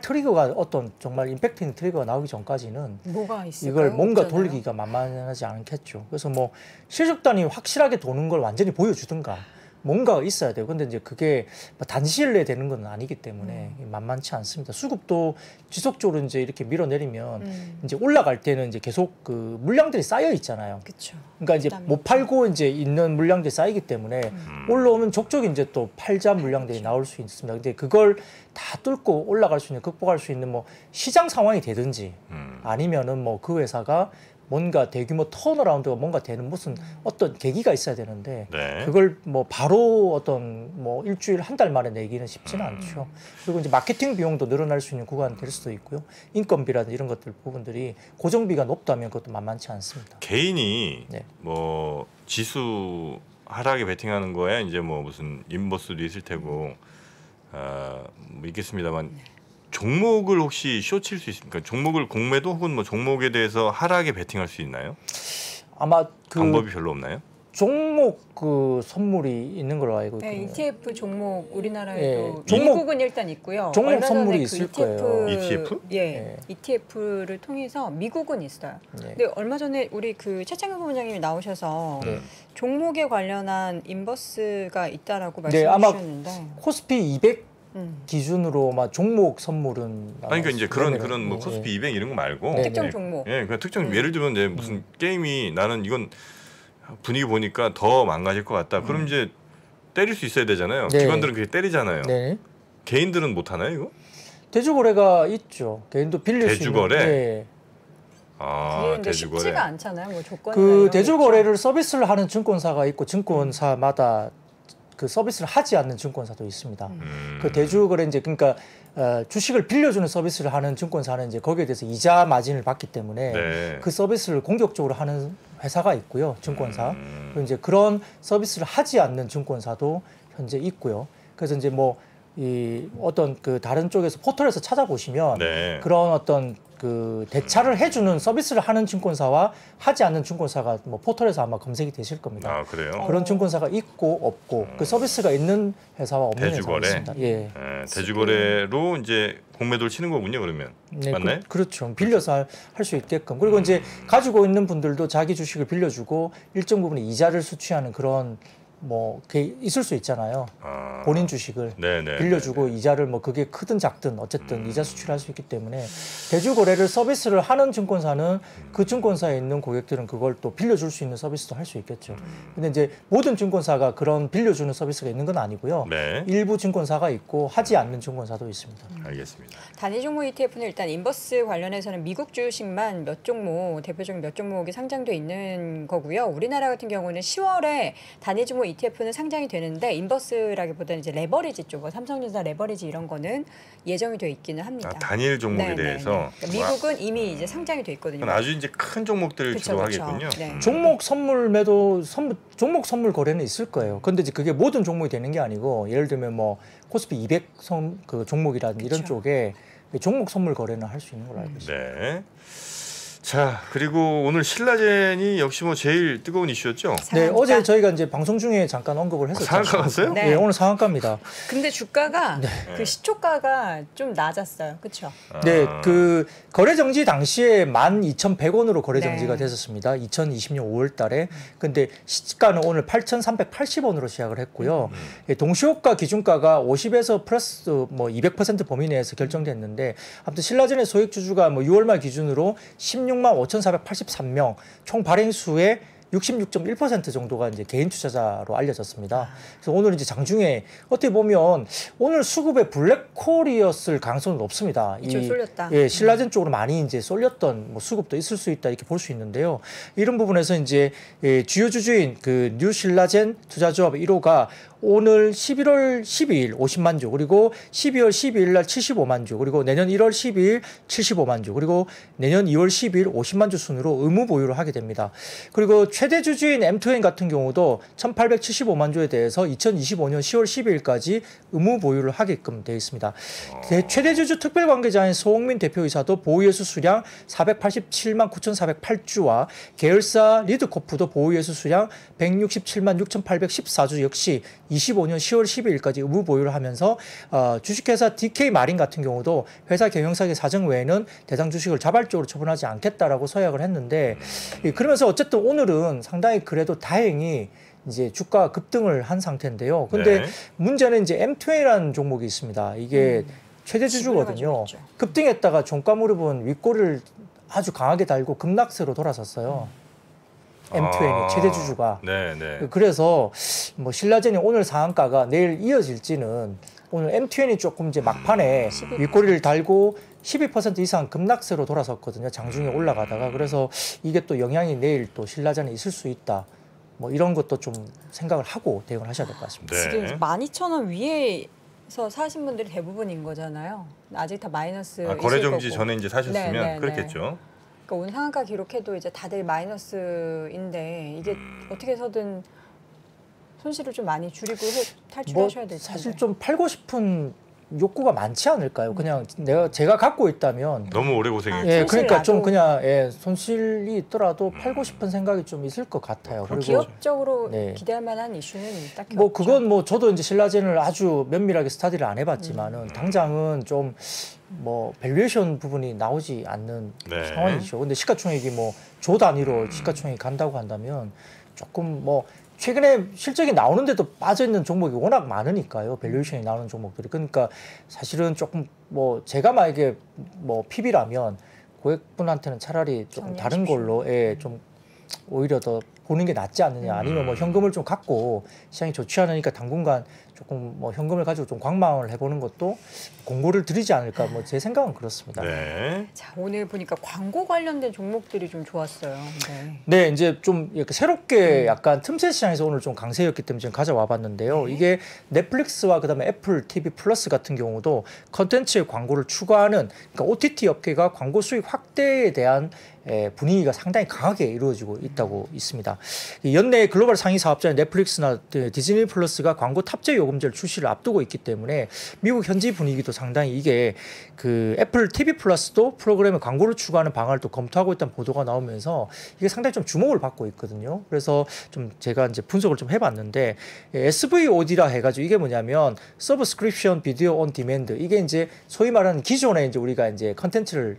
트리거가 정말 임팩트 있는 트리거가 나오기 전까지는 뭐가 있을까요? 이걸 뭔가 돌리기가 만만하지 않겠죠. 그래서 뭐 실적단이 확실하게 도는 걸 완전히 보여주든가 뭔가가 있어야 돼요. 근데 이제 그게 단시일 내에 되는 건 아니기 때문에 만만치 않습니다. 수급도 지속적으로 이제 이렇게 밀어내리면 이제 올라갈 때는 이제 계속 그 물량들이 쌓여 있잖아요. 그쵸. 그러니까 이제 못 팔고 이제 있는 물량들이 쌓이기 때문에 올라오면 족족 이제 또 팔자 물량들이 나올 수 있습니다. 근데 그걸 다 뚫고 올라갈 수 있는, 극복할 수 있는 뭐 시장 상황이 되든지 아니면은 뭐 그 회사가 뭔가 대규모 턴어라운드가 뭔가 되는 무슨 어떤 계기가 있어야 되는데 그걸 뭐 바로 어떤 뭐 일주일 한 달 만에 내기는 쉽지는 않죠. 그리고 이제 마케팅 비용도 늘어날 수 있는 구간 될 수도 있고요. 인건비라든지 이런 것들 부분들이 고정비가 높다면 그것도 만만치 않습니다. 개인이 뭐 지수 하락에 베팅하는 거에 이제 뭐 무슨 인버스도 있을 테고 뭐 있겠습니다만 종목을 혹시 쇼칠 수 있습니까? 종목을 공매도 혹은 뭐 종목에 대해서 하락에 베팅할 수 있나요? 아마 그 방법이 별로 없나요? 종목 그 선물이 있는 걸로 알고 있거든요. 네, ETF 종목 우리나라에도 예, 미국은 일단 있고요. 종목 얼마 전에 선물이 그 있을 ETF, 거예요. ETF? 예, 예. ETF를 통해서 미국은 있어요. 예. 근데 얼마 전에 우리 그 최창현 부원장님이 나오셔서 네. 종목에 관련한 인버스가 있다라고 네, 말씀해 아마 주셨는데 코스피 200 기준으로 막 종목 선물은 아니 그러니까 이제 그런 뭐 예, 코스피 예. 200 이런 거 말고 네, 특정 네. 종목. 예, 그냥 특정 예를 들면 이제 무슨 게임이 나는 이건 분위기 보니까 더 망가질 것 같다. 그럼 이제 때릴 수 있어야 되잖아요. 네. 기관들은 그게 때리잖아요. 네. 개인들은 못 하나요, 이거? 대주거래가 있죠. 개인도 빌릴 대주거래? 수 있는. 네. 아, 그게 근데 대주거래. 쉽지가 않잖아요. 뭐 조건이나 그 이런 게 대주거래를 서비스를 하는 증권사가 있고 증권사마다 그 서비스를 하지 않는 증권사도 있습니다. 그 대주거래 이제 그러니까 주식을 빌려주는 서비스를 하는 증권사는 이제 거기에 대해서 이자 마진을 받기 때문에 네. 그 서비스를 공격적으로 하는 회사가 있고요, 증권사. 그리고 이제 그런 서비스를 하지 않는 증권사도 현재 있고요. 그래서 이제 뭐 이 어떤 그 다른 쪽에서 포털에서 찾아보시면 네. 그런 어떤 그 대차를 해주는 서비스를 하는 증권사와 하지 않는 증권사가 뭐 포털에서 아마 검색이 되실 겁니다. 아, 그래요? 그런 증권사가 있고 없고 그 서비스가 있는 회사와 없는 대주거래? 회사가 있습니다. 예. 예, 대주거래로 이제 공매도를 치는 거군요, 그러면. 네, 맞나요? 그렇죠. 빌려서 할 수 있게끔. 그리고 이제 가지고 있는 분들도 자기 주식을 빌려주고 일정 부분의 이자를 수취하는 그런 뭐 그게 있을 수 있잖아요. 아, 본인 주식을 네네. 빌려주고 이자를 뭐 그게 크든 작든 어쨌든 이자 수취를 할 수 있기 때문에 대주거래를 서비스를 하는 증권사는 그 증권사에 있는 고객들은 그걸 또 빌려줄 수 있는 서비스도 할 수 있겠죠. 근데 이제 모든 증권사가 그런 빌려주는 서비스가 있는 건 아니고요. 네. 일부 증권사가 있고 하지 않는 증권사도 있습니다. 알겠습니다. 단위 종목 ETF는 일단 인버스 관련해서는 미국 주식만 몇 종목, 대표적인 몇 종목이 상장돼 있는 거고요. 우리나라 같은 경우는 10월에 단위 종목 ETF는 상장이 되는데 인버스라기보다는 이제 레버리지 쪽, 삼성전자 레버리지 이런 거는 예정이 돼 있기는 합니다. 아, 단일 종목에 대해서 그러니까 미국은 이미 이제 상장이 돼 있거든요. 아주 이제 큰 종목들을 그쵸, 주로 그쵸. 하겠군요. 네. 종목 선물 매도 종목 선물 거래는 있을 거예요. 근데 이제 그게 모든 종목이 되는 게 아니고 예를 들면 뭐 코스피 200 그 종목이라든지 이런 그쵸. 쪽에 종목 선물 거래는 할 수 있는 걸로 알고 있습니다. 네. 자, 그리고 오늘 신라젠이 역시 뭐 제일 뜨거운 이슈였죠. 네, 상한가? 어제 저희가 이제 방송 중에 잠깐 언급을 했었죠. 상한가 갔어요? 네. 네, 오늘 상한가입니다. 근데 주가가 네. 그 시초가가 좀 낮았어요. 그렇죠? 네, 아, 그 거래 정지 당시에 12,100원으로 거래 네. 정지가 됐었습니다. 2020년 5월 달에. 근데 시가는 오늘 8,380원으로 시작을 했고요. 예, 동시효과 기준가가 50에서 플러스 뭐 200% 범위 내에서 결정됐는데 아무튼 신라젠의 소액 주주가 뭐 6월 말 기준으로 16만 5,483명, 총 발행 수의 66.1% 정도가 이제 개인 투자자로 알려졌습니다. 그래서 오늘 이제 장중에 어떻게 보면 오늘 수급의 블랙홀이었을 가능성은 높습니다. 이쪽 쏠렸다. 예, 신라젠 쪽으로 많이 이제 쏠렸던 뭐 수급도 있을 수 있다 이렇게 볼 수 있는데요. 이런 부분에서 이제 주요 주주인 그 뉴 신라젠 투자조합 1호가 오늘 11월 12일 50만 주, 그리고 12월 12일 날 75만 주, 그리고 내년 1월 12일 75만 주, 그리고 내년 2월 12일 50만 주 순으로 의무 보유를 하게 됩니다. 그리고 최대 주주인 M2N 같은 경우도 1875만 주에 대해서 2025년 10월 12일까지 의무 보유를 하게끔 되어 있습니다. 최대 주주 특별 관계자인 소홍민 대표이사도 보유예수 수량 487만 9,408주와 계열사 리드코프도 보유예수 수량 167만 6,814주 역시 25년 10월 12일까지 의무 보유를 하면서 주식회사 DK 마린 같은 경우도 회사 경영상의 사정 외에는 대상 주식을 자발적으로 처분하지 않겠다라고 서약을 했는데 그러면서 어쨌든 오늘은 상당히 그래도 다행히 이제 주가 급등을 한 상태인데요. 근데 네. 문제는 이제 M2N이라는 종목이 있습니다. 이게 최대 주주거든요. 있죠. 급등했다가 종가 무릎은 윗꼬리를 아주 강하게 달고 급락세로 돌아섰어요. M2N이 최대 주주가. 네, 네. 그래서 뭐 신라젠이 오늘 상한가가 내일 이어질지는 오늘 M2N이 조금 이제 막판에 윗꼬리를 달고 12% 이상 급락세로 돌아섰거든요. 장중에 올라가다가. 그래서 이게 또 영향이 내일 또 신라젠에 있을 수 있다. 뭐 이런 것도 좀 생각을 하고 대응을 하셔야 될 것 같습니다. 네. 지금 12,000원 위에서 사신 분들이 대부분인 거잖아요. 아직 다 마이너스 거래 있을 정지 거고. 전에 이제 사셨으면 네, 네, 그렇겠죠. 그러니까 오늘 상한가 기록해도 이제 다들 마이너스인데 이게 어떻게 해서든 손실을 좀 많이 줄이고 탈출하셔야 될 텐데. 사실 좀 팔고 싶은 욕구가 많지 않을까요? 그냥 제가 갖고 있다면 너무 오래 고생했죠. 예, 그러니까 나도. 좀 그냥 손실이 있더라도 팔고 싶은 생각이 좀 있을 것 같아요. 그리고 기업적으로 네. 기대할 만한 이슈는 딱히 뭐 없죠. 그건 뭐 저도 이제 신라젠을 아주 면밀하게 스타디를 안 해봤지만은 당장은 좀 뭐 밸류에이션 부분이 나오지 않는 네. 상황이죠. 근데 시가총액이 뭐 조 단위로 시가총액이 간다고 한다면 조금 뭐 최근에 실적이 나오는데도 빠져 있는 종목이 워낙 많으니까요. 밸류에이션이 나오는 종목들이. 그러니까 사실은 조금 뭐 제가 만약에 뭐 PB라면 고객분한테는 차라리 조금 다른 걸로 좀 오히려 더 보는 게 낫지 않느냐. 아니면 뭐 현금을 좀 갖고 시장이 좋지 않으니까 당분간 조금 뭐 현금을 가지고 좀 관망을 해보는 것도 공고를 드리지 않을까. 뭐 제 생각은 그렇습니다. 네. 자, 오늘 보니까 광고 관련된 종목들이 좀 좋았어요. 네. 네, 이제 좀 이렇게 새롭게 약간 틈새 시장에서 오늘 좀 강세였기 때문에 지금 가져와 봤는데요. 이게 넷플릭스와 그다음에 애플 TV 플러스 같은 경우도 컨텐츠의 광고를 추가하는 그러니까 OTT 업계가 광고 수익 확대에 대한 분위기가 상당히 강하게 이루어지고 있다고 있습니다. 연내 글로벌 상위 사업자인 넷플릭스나 디즈니 플러스가 광고 탑재 요금제를 출시를 앞두고 있기 때문에 미국 현지 분위기도 상당히 이게 그 애플 TV 플러스도 프로그램에 광고를 추가하는 방안을 또 검토하고 있다는 보도가 나오면서 이게 상당히 좀 주목을 받고 있거든요. 그래서 좀 제가 이제 분석을 좀 해봤는데 SVOD라 해가지고 이게 뭐냐면 서브스크립션 비디오 온 디맨드 이게 이제 소위 말하는 기존에 이제 우리가 이제 컨텐츠를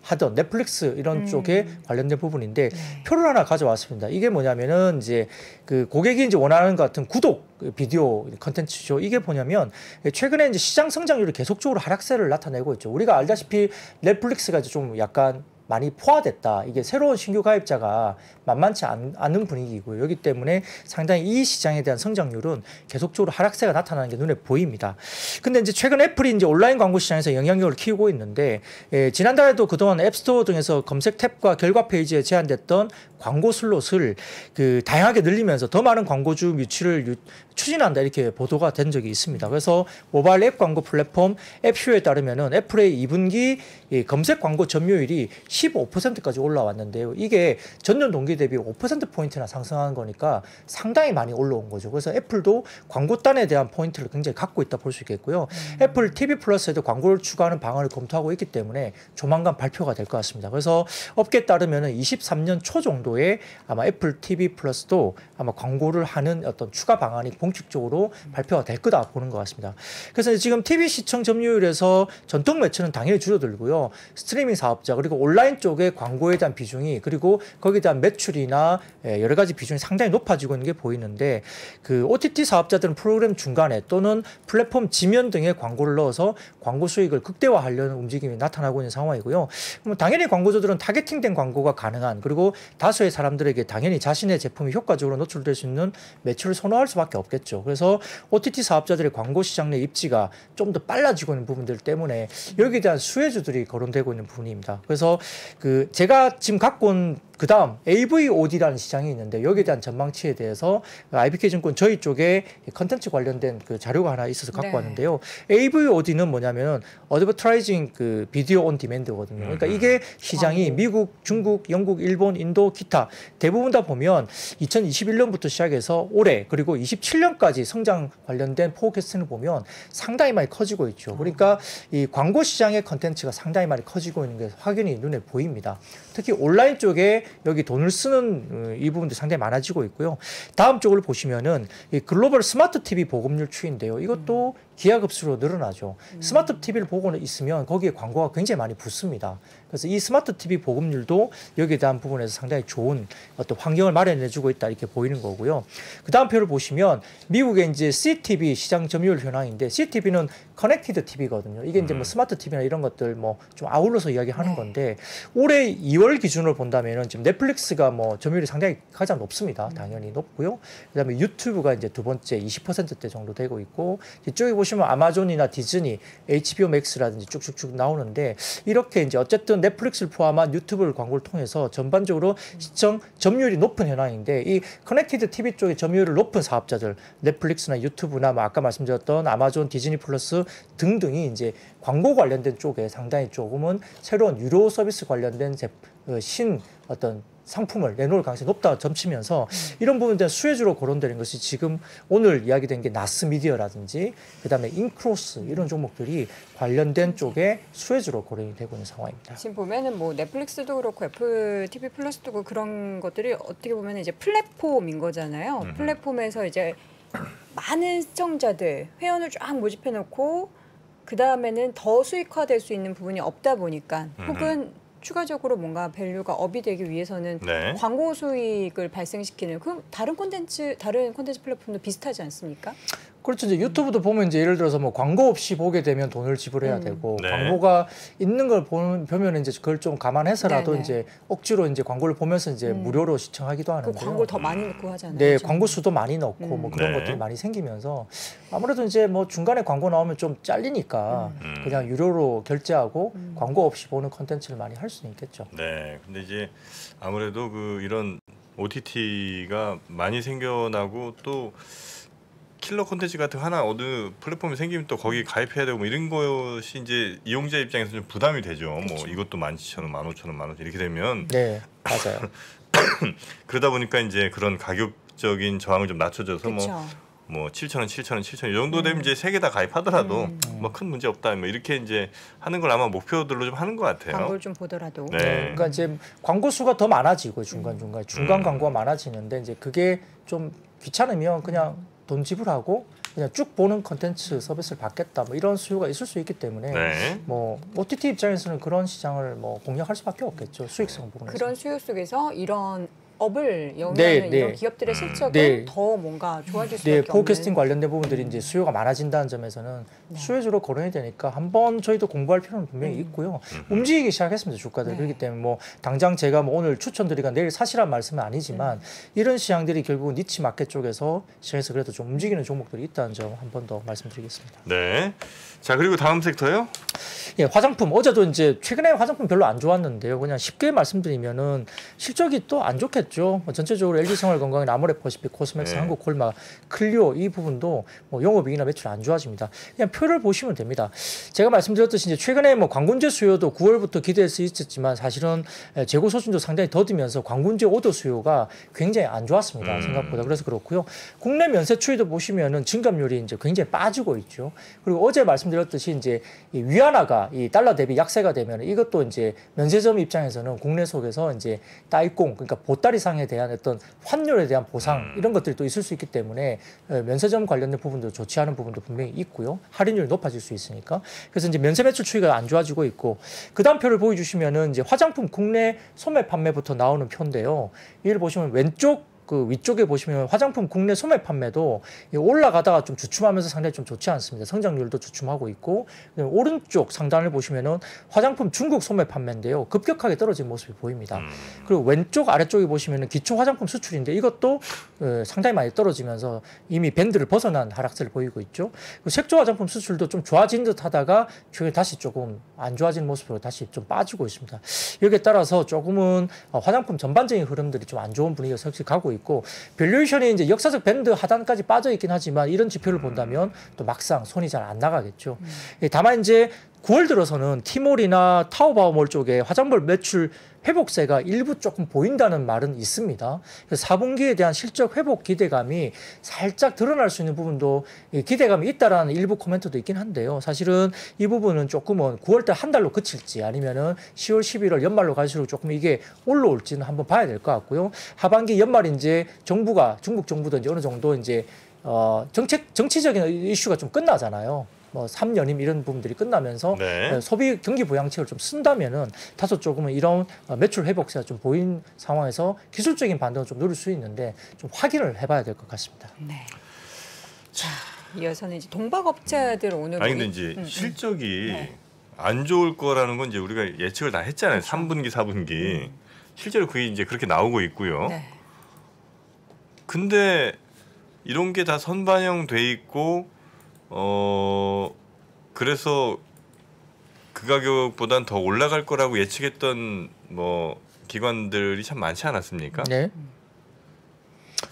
하던 넷플릭스 이런 쪽에 관련된 부분인데 표를 하나 가져왔습니다. 이게 뭐냐면은 이제 그 고객이 이제 원하는 것 같은 구독 비디오 컨텐츠죠. 이게 뭐냐면 최근에 이제 시장 성장률이 계속적으로 하락세를 나타내고 있죠. 우리가 알다시피 넷플릭스가 이제 좀 약간 많이 포화됐다. 이게 새로운 신규 가입자가 만만치 않은 분위기이고요. 여기 때문에 상당히 이 시장에 대한 성장률은 계속적으로 하락세가 나타나는 게 눈에 보입니다. 근데 이제 최근 애플이 이제 온라인 광고 시장에서 영향력을 키우고 있는데 지난달에도 그동안 앱스토어 등에서 검색 탭과 결과 페이지에 제한됐던 광고 슬롯을 그 다양하게 늘리면서 더 많은 광고주 유치를 추진한다 이렇게 보도가 된 적이 있습니다. 그래서 모바일 앱 광고 플랫폼 앱쇼에 따르면은 애플의 2분기 검색 광고 점유율이 15%까지 올라왔는데요. 이게 전년 동기 대비 5%포인트나 상승한 거니까 상당히 많이 올라온 거죠. 그래서 애플도 광고단에 대한 포인트를 굉장히 갖고 있다 볼 수 있겠고요. 애플 TV 플러스에도 광고를 추가하는 방안을 검토하고 있기 때문에 조만간 발표가 될 것 같습니다. 그래서 업계에 따르면은 23년 초 정도에 아마 애플 TV 플러스도 아마 광고를 하는 어떤 추가 방안이 공식적으로 발표가 될 거다 보는 것 같습니다. 그래서 지금 TV 시청 점유율에서 전통 매체는 당연히 줄어들고요. 스트리밍 사업자 그리고 온라인 쪽의 광고에 대한 비중이 그리고 거기에 대한 매출이나 여러 가지 비중이 상당히 높아지고 있는 게 보이는데 그 OTT 사업자들은 프로그램 중간에 또는 플랫폼 지면 등에 광고를 넣어서 광고 수익을 극대화하려는 움직임이 나타나고 있는 상황이고요. 그럼 당연히 광고주들은 타겟팅된 광고가 가능한 그리고 다수의 사람들에게 당연히 자신의 제품이 효과적으로 노출될 수 있는 매출을 선호할 수밖에 없겠죠. 그래서 OTT 사업자들의 광고 시장 내 입지가 좀 더 빨라지고 있는 부분들 때문에 여기에 대한 수혜주들이 거론되고 있는 부분입니다. 그래서 그 제가 지금 갖고 온 그다음 AVOD라는 시장이 있는데 여기에 대한 전망치에 대해서 IBK증권 저희 쪽에 컨텐츠 관련된 그 자료가 하나 있어서 갖고 왔는데요. AVOD는 뭐냐면 어드버타이징 그 비디오 온 디맨드거든요. 그러니까 이게 시장이 미국, 중국, 영국, 일본, 인도, 기타 대부분 다 보면 2021년부터 시작해서 올해 그리고 27년까지 성장 관련된 포캐스트를 보면 상당히 많이 커지고 있죠. 그러니까 이 광고 시장의 컨텐츠가 상당히 많이 커지고 있는 게 확연히 눈에 보입니다. 특히 온라인 쪽에 여기 돈을 쓰는 이 부분도 상당히 많아지고 있고요. 다음 쪽을 보시면은 이 글로벌 스마트 TV 보급률 추이인데요. 이것도 기하급수로 늘어나죠. 스마트 TV를 보고 있으면 거기에 광고가 굉장히 많이 붙습니다. 그래서 이 스마트 TV 보급률도 여기에 대한 부분에서 상당히 좋은 어떤 환경을 마련해주고 있다 이렇게 보이는 거고요. 그 다음 표를 보시면 미국의 이제 CTV 시장 점유율 현황인데 CTV는 커넥티드 TV거든요. 이게 이제 뭐 스마트 TV나 이런 것들 뭐 좀 아울러서 이야기하는 건데 올해 2월 기준으로 본다면은 지금 넷플릭스가 뭐 점유율이 상당히 가장 높습니다. 당연히 높고요. 그다음에 유튜브가 이제 두 번째 20%대 정도 되고 있고 이쪽에 보시면 아마존이나 디즈니, HBO 맥스라든지 쭉쭉쭉 나오는데 이렇게 이제 어쨌든 넷플릭스를 포함한 유튜브 광고를 통해서 전반적으로 시청 점유율이 높은 현황인데 이 커넥티드 TV 쪽의 점유율을 높은 사업자들 넷플릭스나 유튜브나 뭐 아까 말씀드렸던 아마존, 디즈니 플러스 등등이 이제 광고 관련된 쪽에 상당히 조금은 새로운 유료 서비스 관련된 신 어떤 상품을 내놓을 가능성이 높다 점치면서 이런 부분에 대한 수혜주로 거론되는 것이 지금 오늘 이야기된 게 나스미디어라든지 그다음에 인크로스 이런 종목들이 관련된 쪽에 수혜주로 거론이 되고 있는 상황입니다. 지금 보면은 뭐 넷플릭스도 그렇고 애플 TV 플러스도 그렇고 그런 것들이 어떻게 보면 이제 플랫폼인 거잖아요. 플랫폼에서 이제 많은 시청자들 회원을 쫙 모집해 놓고 그 다음에는 더 수익화될 수 있는 부분이 없다 보니까 혹은 추가적으로 뭔가 밸류가 업이 되기 위해서는 네. 광고 수익을 발생시키는 그 다른 콘텐츠 플랫폼도 비슷하지 않습니까? 그렇죠. 이제 유튜브도 보면 이제 예를 들어서 뭐 광고 없이 보게 되면 돈을 지불해야 되고 네. 광고가 있는 걸 보면 이제 그걸 좀 감안해서라도 네네. 이제 억지로 이제 광고를 보면서 이제 무료로 시청하기도 그 하는데요. 광고를 더 많이 넣고 하잖아요. 네, 요즘. 광고 수도 많이 넣고 뭐 그런 네. 것들이 많이 생기면서 아무래도 이제 뭐 중간에 광고 나오면 좀 잘리니까 그냥 유료로 결제하고 광고 없이 보는 컨텐츠를 많이 할 수는 있겠죠. 네. 근데 이제 아무래도 그 이런 OTT가 많이 생겨나고 또 킬러 콘텐츠 같은 거 하나 어느 플랫폼이 생기면 또 거기 가입해야 되고 뭐 이런 것이 이제 이용자 입장에서 좀 부담이 되죠. 그쵸. 뭐 이것도 17,000원, 15,000원, 10,000원 이렇게 되면 네, 맞아요. 그러다 보니까 이제 그런 가격적인 저항을 좀 낮춰줘서 그렇죠. 뭐 7,000원, 7,000원, 7,000원 이 정도 되면 이제 세 개 다 가입하더라도 뭐 큰 문제 없다. 뭐 이렇게 이제 하는 걸 아마 목표들로 좀 하는 것 같아요. 광고를 좀 보더라도. 네. 그러니까 이제 광고 수가 더 많아지고 중간 광고가 많아지는데 이제 그게 좀 귀찮으면 그냥 돈 지불하고 그냥 쭉 보는 컨텐츠 서비스를 받겠다 뭐 이런 수요가 있을 수 있기 때문에 네. 뭐 OTT 입장에서는 그런 시장을 뭐 공략할 수밖에 없겠죠. 수익성 부분에서. 그런 수요 속에서 이런 업을 영위하는 네, 이런 네. 기업들의 실적은 네. 더 뭔가 좋아질 네, 수밖에 포캐스팅 없는. 관련된 부분들이 이제 수요가 많아진다는 점에서는 수혜주로 거론이 되니까 한번 저희도 공부할 필요는 분명히 있고요. 움직이기 시작했습니다, 주가들. 네. 그렇기 때문에 뭐 당장 제가 뭐 오늘 추천드리가 내일 사시란 말씀은 아니지만 이런 시장들이 결국은 니치 마켓 쪽에서 시장에서 그래도 좀 움직이는 종목들이 있다는 점 한 번 더 말씀드리겠습니다. 네. 자, 그리고 다음 섹터요? 예, 화장품 어제도 이제 최근에 화장품 별로 안 좋았는데요. 그냥 쉽게 말씀드리면은 실적이 또 안 좋겠죠. 뭐 전체적으로 LG생활건강이나 아모레퍼시픽, 코스맥스, 네. 한국콜마, 클리오 이 부분도 뭐 영업이익이나 매출 안 좋아집니다. 그냥 표를 보시면 됩니다. 제가 말씀드렸듯이 이제 최근에 뭐 광군제 수요도 9월부터 기대할 수 있었지만 사실은 재고 소진도 상당히 더디면서 광군제 오더 수요가 굉장히 안 좋았습니다. 생각보다. 그래서 그렇고요. 국내 면세 추이도 보시면은 증감률이 이제 굉장히 빠지고 있죠. 그리고 어제 말씀드렸듯이 이제 이 위안화가 이 달러 대비 약세가 되면 이것도 이제 면세점 입장에서는 국내 속에서 이제 따이공 그러니까 보따리상에 대한 어떤 환율에 대한 보상 이런 것들이 또 있을 수 있기 때문에 면세점 관련된 부분도 좋지 않은 부분도 분명히 있고요. 할인율이 높아질 수 있으니까. 그래서 이제 면세 매출 추이가 안 좋아지고 있고 그다음 표를 보여주시면은 이제 화장품 국내 소매 판매부터 나오는 표인데요. 이를 보시면 왼쪽 그 위쪽에 보시면 화장품 국내 소매 판매도 올라가다가 좀 주춤하면서 상당히 좀 좋지 않습니다. 성장률도 주춤하고 있고 오른쪽 상단을 보시면은 화장품 중국 소매 판매인데요. 급격하게 떨어진 모습이 보입니다. 그리고 왼쪽 아래쪽에 보시면은 기초 화장품 수출인데 이것도 상당히 많이 떨어지면서 이미 밴드를 벗어난 하락세를 보이고 있죠. 그리고 색조 화장품 수출도 좀 좋아진 듯 하다가 최근에 다시 조금 안 좋아진 모습으로 다시 좀 빠지고 있습니다. 여기에 따라서 조금은 화장품 전반적인 흐름들이 좀 안 좋은 분위기가 역시 가고 있고 밸류에이션이 이제 역사적 밴드 하단까지 빠져 있긴 하지만 이런 지표를 본다면 또 막상 손이 잘 안 나가겠죠. 다만 이제 9월 들어서는 티몰이나 타오바오몰 쪽에 화장품 매출 회복세가 일부 조금 보인다는 말은 있습니다. 그래서 4분기에 대한 실적 회복 기대감이 살짝 드러날 수 있는 부분도 기대감이 있다라는 일부 코멘트도 있긴 한데요. 사실은 이 부분은 조금은 9월달 한 달로 그칠지 아니면은 10월, 11월 연말로 갈수록 조금 이게 올라올지는 한번 봐야 될 것 같고요. 하반기 연말 이제 중국 정부도 이제 어느 정도 이제 정치적인 이슈가 좀 끝나잖아요. 뭐 3년임 이런 부분들이 끝나면서 네. 소비 경기 부양책을 좀 쓴다면은 다소 조금은 이런 매출 회복세가 좀 보인 상황에서 기술적인 반등을 좀 누릴 수 있는데 좀 확인을 해봐야 될 것 같습니다. 네. 자, 이어서는 이제 동박업체들 오늘 아니 근데 이제 실적이 안 좋을 거라는 건 이제 우리가 예측을 다 했잖아요. 그렇죠. 3분기, 4분기. 실제로 그게 이제 그렇게 나오고 있고요. 네. 근데 이런 게 다 선반영돼 있고 그래서 그 가격보단 더 올라갈 거라고 예측했던 뭐 기관들이 참 많지 않았습니까? 네.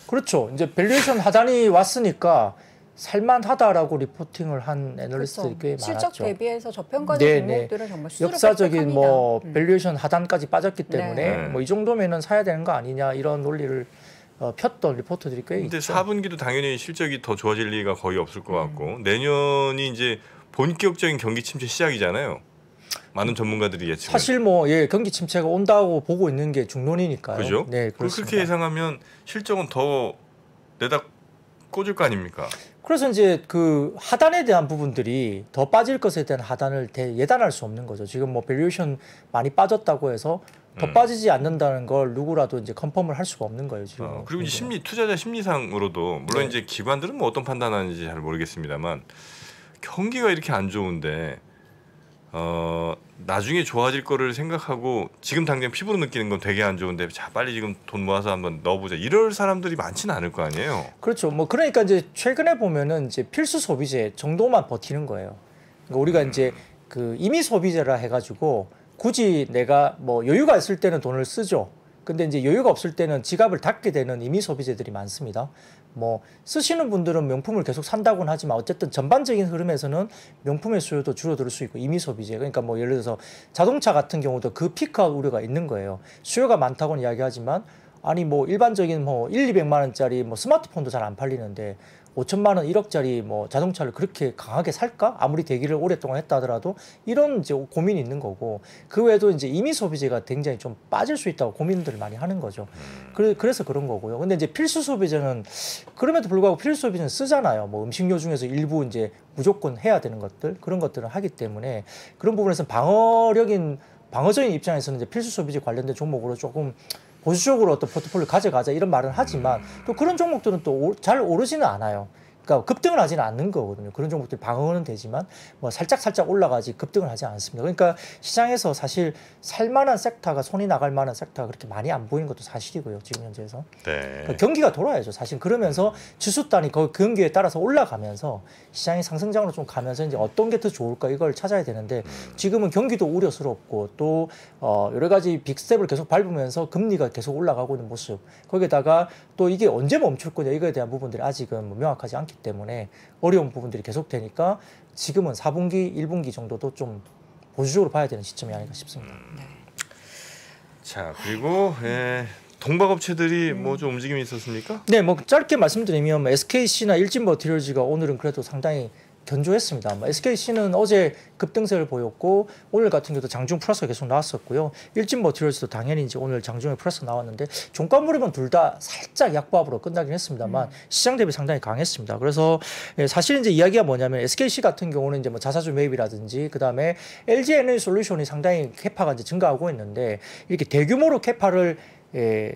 그렇죠. 이제 밸류에이션 하단이 왔으니까 살만하다라고 리포팅을 한 애널리스트들이 꽤 실적 많았죠. 대비해서 저평가된 네네. 종목들은 정말 수수료 역사적인 뭐 빽빽합니다. 밸류에이션 하단까지 빠졌기 네. 때문에 뭐 이 정도면은 사야 되는 거 아니냐 이런 논리를 폈던 리포터들이 꽤 근데 있죠. 4분기도 당연히 실적이 더 좋아질 리가 거의 없을 것 같고 내년이 이제 본격적인 경기 침체 시작이잖아요. 많은 전문가들이 예측. 사실 뭐 경기 침체가 온다고 보고 있는 게 중론이니까요. 그죠? 네, 그렇습니다. 그렇게 예상하면 실적은 더 내다 꽂을 거 아닙니까? 그래서 이제 그 하단에 대한 부분들이 더 빠질 것에 대한 하단을 예단할 수 없는 거죠. 지금 뭐 밸류에이션 많이 빠졌다고 해서 더 빠지지 않는다는 걸 누구라도 이제 컨펌을 할 수가 없는 거예요. 지금. 그리고 이제 투자자 심리상으로도 물론 네. 이제 기관들은 뭐 어떤 판단하는지 잘 모르겠습니다만 경기가 이렇게 안 좋은데 나중에 좋아질 거를 생각하고 지금 당장 피부로 느끼는 건 되게 안 좋은데 자 빨리 지금 돈 모아서 한번 넣어보자 이럴 사람들이 많지는 않을 거 아니에요. 그렇죠. 뭐 그러니까 이제 최근에 보면은 이제 필수 소비재 정도만 버티는 거예요. 그러니까 우리가 이제 그 임의 소비재라 해가지고 굳이 내가 뭐 여유가 있을 때는 돈을 쓰죠. 근데 이제 여유가 없을 때는 지갑을 닫게 되는 임의 소비재들이 많습니다. 뭐 쓰시는 분들은 명품을 계속 산다고는 하지만 어쨌든 전반적인 흐름에서는 명품의 수요도 줄어들 수 있고 임의 소비재 그러니까 뭐 예를 들어서 자동차 같은 경우도 그 피크아웃 우려가 있는 거예요. 수요가 많다고는 이야기하지만 아니 뭐 일반적인 뭐 200만 원짜리 뭐 스마트폰도 잘 안 팔리는데 5천만 원, 1억짜리 뭐 자동차를 그렇게 강하게 살까? 아무리 대기를 오랫동안 했다 하더라도 이런 이제 고민이 있는 거고 그 외에도 이제 임의 소비재가 굉장히 좀 빠질 수 있다고 고민들을 많이 하는 거죠. 그래서 그런 거고요. 근데 이제 필수 소비재는 그럼에도 불구하고 필수 소비재는 쓰잖아요. 뭐 음식료 중에서 일부 이제 무조건 해야 되는 것들 그런 것들을 하기 때문에 그런 부분에서 방어적인 입장에서는 이제 필수 소비재 관련된 종목으로 조금 보수적으로 어떤 포트폴리오 가져가자 이런 말은 하지만 또 그런 종목들은 또 잘 오르지는 않아요. 그러니까 급등을 하지는 않는 거거든요. 그런 종목들이 방어는 되지만 뭐 살짝 올라가지 급등을 하지 않습니다. 그러니까 시장에서 사실 살만한 섹터가 손이 나갈 만한 섹터가 그렇게 많이 안 보이는 것도 사실이고요. 지금 현재에서. 네. 그러니까 경기가 돌아야죠. 사실 그러면서 지수단이 그 경기에 따라서 올라가면서 시장이 상승장으로 좀 가면서 이제 어떤 게 더 좋을까 이걸 찾아야 되는데 지금은 경기도 우려스럽고 또 여러 가지 빅스텝을 계속 밟으면서 금리가 계속 올라가고 있는 모습. 거기에다가 또 이게 언제 멈출 거냐 이거에 대한 부분들이 아직은 뭐 명확하지 않기 때문에 어려운 부분들이 계속되니까 지금은 4분기, 1분기 정도도 좀 보수적으로 봐야 되는 시점이 아닌가 싶습니다. 자 그리고 동박업체들이 뭐 좀 움직임이 있었습니까? 네, 뭐 짧게 말씀드리면 SKC나 일진머티리얼즈가 오늘은 그래도 상당히 견조했습니다. SKC는 어제 급등세를 보였고 오늘 같은 경우도 장중 플러스가 계속 나왔었고요. 일진머티리얼즈도 당연히 이제 오늘 장중에 플러스 나왔는데 종가물이면 둘 다 살짝 약보합으로 끝나긴 했습니다만 시장 대비 상당히 강했습니다. 그래서 사실 이제 이야기가 뭐냐면 SKC 같은 경우는 이제 뭐 자사주 매입이라든지 그다음에 LG 에너지 솔루션이 상당히 캐파가 이제 증가하고 있는데 이렇게 대규모로 캐파를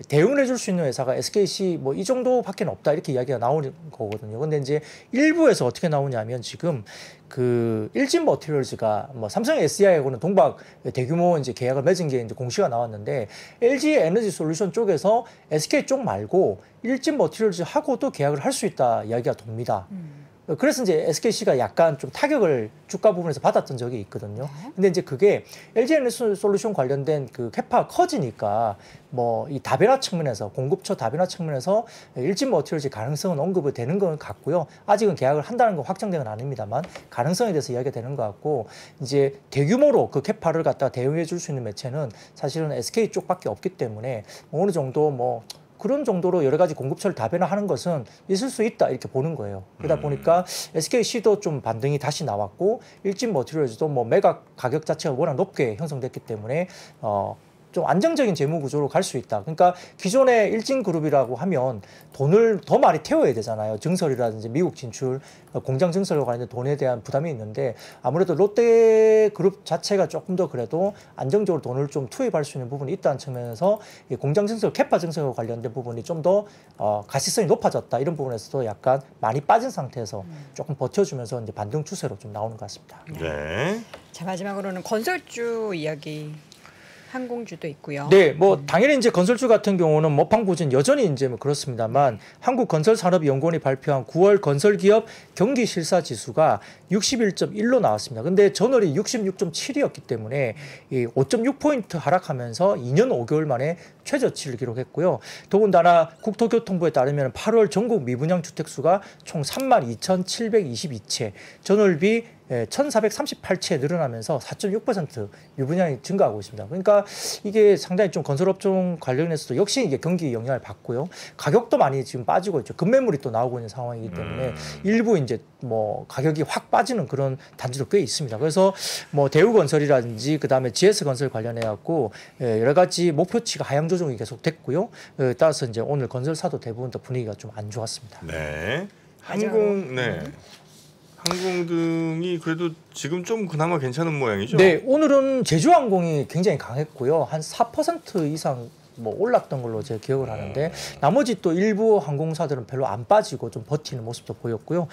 대응을 해줄 수 있는 회사가 SKC 뭐 이 정도밖에 없다 이렇게 이야기가 나오는 거거든요. 근데 이제 일부에서 어떻게 나오냐면 지금 그 일진머티리얼즈가 뭐 삼성 SDI하고는 동박 대규모 이제 계약을 맺은 게 이제 공시가 나왔는데 LG 에너지 솔루션 쪽에서 SK 쪽 말고 일진머티리얼즈하고도 계약을 할 수 있다 이야기가 돕니다. 그래서 이제 SKC가 약간 좀 타격을 주가 부분에서 받았던 적이 있거든요. 근데 이제 그게 LG 에너지 솔루션 관련된 그 캐파가 커지니까 뭐 이 다변화 측면에서 공급처 다변화 측면에서 일진머티리얼즈 가능성은 언급이 되는 건 같고요. 아직은 계약을 한다는 건 확정된 건 아닙니다만 가능성에 대해서 이야기가 되는 것 같고 이제 대규모로 그 캐파를 갖다가 대응해 줄 수 있는 매체는 사실은 SK 쪽밖에 없기 때문에 어느 정도 뭐 그런 정도로 여러 가지 공급처를 다변화하는 것은 있을 수 있다 이렇게 보는 거예요. 그러다 보니까 SKC도 좀 반등이 다시 나왔고 일진머티리얼즈도 뭐 매각 가격 자체가 워낙 높게 형성됐기 때문에 좀 안정적인 재무 구조로 갈 수 있다. 그러니까 기존의 일진그룹이라고 하면 돈을 더 많이 태워야 되잖아요. 증설이라든지 미국 진출, 공장 증설과 관련된 돈에 대한 부담이 있는데 아무래도 롯데그룹 자체가 조금 더 그래도 안정적으로 돈을 좀 투입할 수 있는 부분이 있다는 측면에서 이 공장 증설, 캐파 증설과 관련된 부분이 좀 더 가시성이 높아졌다. 이런 부분에서도 약간 많이 빠진 상태에서 조금 버텨주면서 이제 반등 추세로 좀 나오는 것 같습니다. 네. 자 마지막으로는 건설주 이야기. 항공주도 있고요. 네, 뭐 당연히 이제 건설주 같은 경우는 모팡부진 여전히 이제 뭐 그렇습니다만 한국건설산업연구원이 발표한 9월 건설기업 경기 실사 지수가 61.1로 나왔습니다. 근데 전월이 66.7이었기 때문에 이 5.6포인트 하락하면서 2년 5개월 만에 최저치를 기록했고요. 더군다나 국토교통부에 따르면 8월 전국 미분양 주택수가 총 32,722채, 전월비 1,438채 늘어나면서 4.6% 미분양이 증가하고 있습니다. 그러니까 이게 상당히 좀 건설업종 관련해서도 역시 이게 경기 영향을 받고요. 가격도 많이 지금 빠지고 있죠. 급매물이 또 나오고 있는 상황이기 때문에 일부 이제 뭐 가격이 확 빠지는 그런 단지도 꽤 있습니다. 그래서 뭐 대우건설이라든지 그다음에 GS건설 관련해 갖고 여러 가지 목표치가 하향 조정이 계속 됐고요. 따라서 이제 오늘 건설사도 대부분 더 분위기가 좀 안 좋았습니다. 네. 항공등이 그래도 지금 좀 그나마 괜찮은 모양이죠? 네, 오늘은 제주항공이 굉장히 강했고요. 한 4% 이상 뭐 올랐던 걸로 제가 기억을 하는데 나머지 또 일부 항공사들은 별로 안 빠지고 좀 버티는 모습도 보였고요.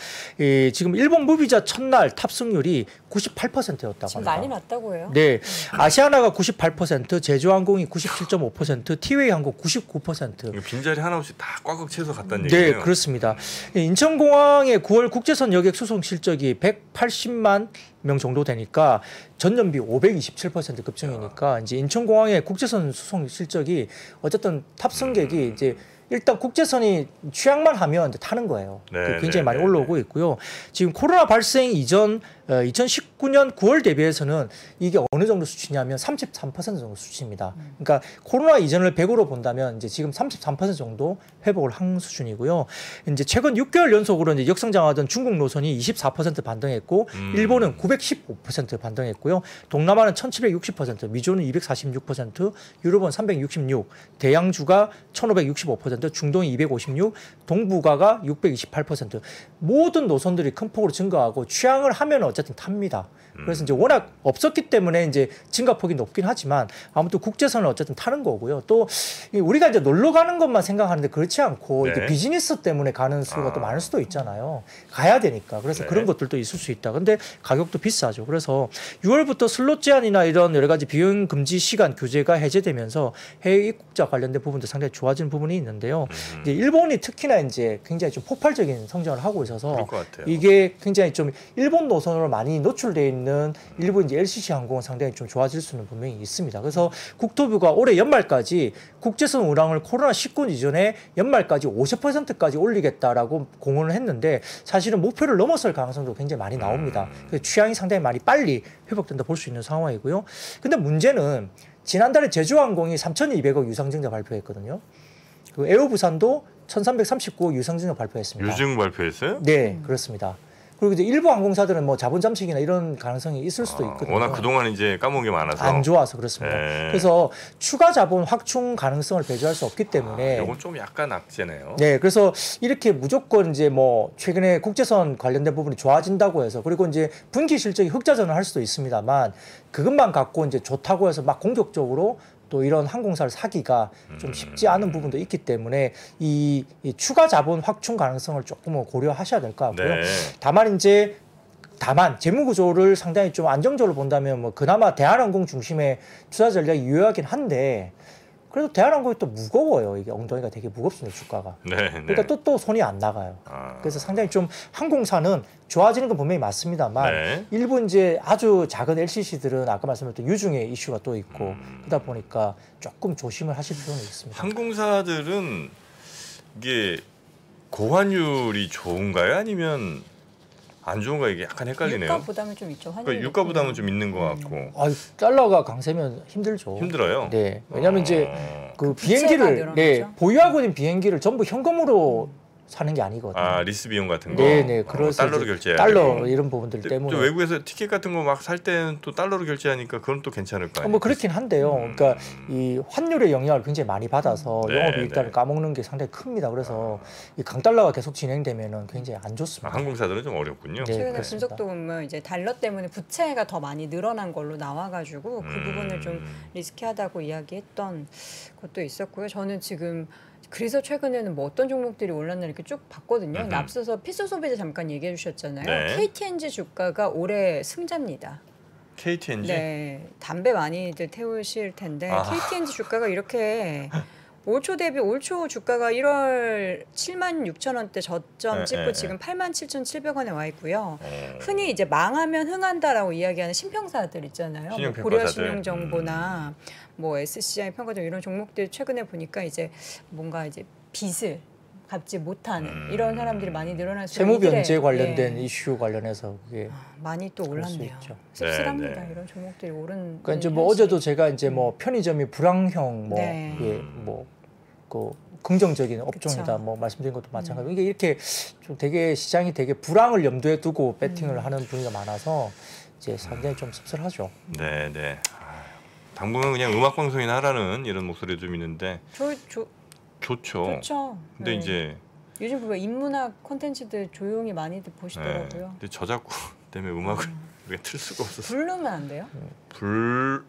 지금 일본 무비자 첫날 탑승률이 98%였다고 지금 합니다. 난리 났다고 해요? 네, 아시아나가 98%, 제주항공이 97.5%, 티웨이항공 99%. 빈자리 하나 없이 다 꽉꽉 채워서 갔다는 얘기예요. 네, 그렇습니다. 인천공항의 9월 국제선 여객 수송 실적이 180만 명 정도 되니까 전년비 527% 급증이니까 이제 인천공항의 국제선 수송 실적이 어쨌든 탑승객이 이제 일단 국제선이 취향만 하면 이제 타는 거예요. 굉장히 많이 올라오고 있고요. 지금 코로나 발생 이전 2019년 9월 대비해서는 이게 어느 정도 수치냐면 33% 정도 수치입니다. 그러니까 코로나 이전을 100으로 본다면 이제 지금 33% 정도 회복을 한 수준이고요. 이제 최근 6개월 연속으로 이제 역성장하던 중국 노선이 24% 반등했고, 일본은 915% 반등했고요. 동남아는 1760%, 미조는 246%, 유럽은 366, 대양주가 1565%, 중동이 256, 동북아가 628%. 모든 노선들이 큰 폭으로 증가하고 취향을 하면 어쨌든 탑니다. 그래서 이제 워낙 없었기 때문에 이제 증가폭이 높긴 하지만 아무튼 국제선을 어쨌든 타는 거고요. 또 우리가 이제 놀러 가는 것만 생각하는데 그렇지 않고 이게 비즈니스 때문에 가는 수가 또 많을 수도 있잖아요. 가야 되니까. 그래서 그런 것들도 있을 수 있다. 근데 가격도 비싸죠. 그래서 6월부터 슬롯 제한이나 이런 여러 가지 비용 금지 시간 규제가 해제되면서 해외 입국자 관련된 부분도 상당히 좋아지는 부분이 있는데요. 이제 일본이 특히나 이제 굉장히 좀 폭발적인 성장을 하고 있어서 이게 굉장히 좀 일본 노선으로 많이 노출되어 있는 일부 이제 LCC 항공은 상당히 좀 좋아질 수는 분명히 있습니다. 그래서 국토부가 올해 연말까지 국제선 운항을 코로나19 이전에 연말까지 50%까지 올리겠다라고 공언을 했는데 사실은 목표를 넘어설 가능성도 굉장히 많이 나옵니다. 그래서 취향이 상당히 많이 빨리 회복된다 볼 수 있는 상황이고요. 근데 문제는 지난달에 제주항공이 3,200억 유상증자 발표했거든요. 그 에어부산도 1,339억 유상증자 발표했습니다. 유증 발표했어요? 네, 그렇습니다. 그리고 이제 일부 항공사들은 뭐 자본 잠식이나 이런 가능성이 있을 수도 있거든요. 워낙 그동안 이제 까먹은 게 많아서 안 좋아서 그렇습니다. 그래서 추가 자본 확충 가능성을 배제할 수 없기 때문에 이건 좀 약간 악재네요. 네, 그래서 이렇게 무조건 이제 뭐 최근에 국제선 관련된 부분이 좋아진다고 해서 그리고 이제 분기 실적이 흑자전을 할 수도 있습니다만 그것만 갖고 이제 좋다고 해서 막 공격적으로 또 이런 항공사를 사기가 좀 쉽지 않은 부분도 있기 때문에 이 추가 자본 확충 가능성을 조금 고려하셔야 될 것 같고요. 다만 재무 구조를 상당히 좀 안정적으로 본다면 뭐 그나마 대한항공 중심의 투자 전략이 유효하긴 한데 그래도 대한항공이 또 무거워요. 이게 엉덩이가 되게 무겁습니다. 주가가. 그러니까 또 손이 안 나가요. 그래서 상당히 좀 항공사는 좋아지는 건 분명히 맞습니다만 일부 이제 아주 작은 LCC들은 아까 말씀드렸던 유중의 이슈가 또 있고 그러다 보니까 조금 조심을 하실 필요는 있습니다. 항공사들은 이게 고환율이 좋은가요? 아니면 안 좋은가 이게 약간 헷갈리네요. 유가 부담이 좀 있죠. 그러니까 유가 부담은 좀 있는 것 같고. 달러가 강세면 힘들죠. 힘들어요. 네, 왜냐하면 이제 그 비행기를 보유하고 있는 비행기를 전부 현금으로 사는 게 아니거든요. 리스 비용 같은 거. 네네. 그래서 달러로 결제해야 달러 이런 부분들 때문에. 또 외국에서 티켓 같은 거 막 살 때는 또 달러로 결제하니까 그건 또 괜찮을 거 아니에요. 뭐 그렇긴 한데요. 그러니까 이 환율의 영향을 굉장히 많이 받아서 영업이익단을 까먹는 게 상당히 큽니다. 그래서 이 강달러가 계속 진행되면은 굉장히 안 좋습니다. 항공사들은 좀 어렵군요. 네, 최근에 분석도 보면 이제 달러 때문에 부채가 더 많이 늘어난 걸로 나와가지고 그 부분을 좀 리스키하다고 이야기했던 것도 있었고요. 저는 지금 그래서 최근에는 뭐 어떤 종목들이 올랐나 이렇게 쭉 봤거든요. 앞서서 피스 소비자 잠깐 얘기해 주셨잖아요. KTNG 주가가 올해 승자입니다. KTNG? 네, 담배 많이들 태우실 텐데 KTNG 주가가 이렇게 올 초 대비 올 초 주가가 1월 76,000원대 저점 찍고 지금 87,700원에 와 있고요. 흔히 이제 망하면 흥한다라고 이야기하는 신평사들 있잖아요. 뭐 고려신용정보나 뭐 SCI 평가점 이런 종목들 최근에 보니까 이제 뭔가 이제 빚을 갚지 못하는 이런 사람들이 많이 늘어날 수 세무 변제 관련된 이슈 관련해서 그게 많이 또 올랐네요. 씁쓸합니다. 이런 종목들이 오른. 그러니까 이제 뭐 어제도 제가 이제 뭐 편의점이 불황형 뭐 그 긍정적인 업종이다 뭐 말씀드린 것도 마찬가지고 이게 이렇게 좀 되게 시장이 되게 불황을 염두에 두고 배팅을 하는 분위기가 많아서 이제 상당히 좀 씁쓸하죠. 네. 당분간 그냥 음악 방송이나 하라는 이런 목소리도 좀 있는데. 좋죠. 근데 이제 요즘 보면 인문학 콘텐츠들 조용히 많이들 보시더라고요. 근데 저작권 때문에 음악을 틀 수가 없어서. 부르면 안 돼요?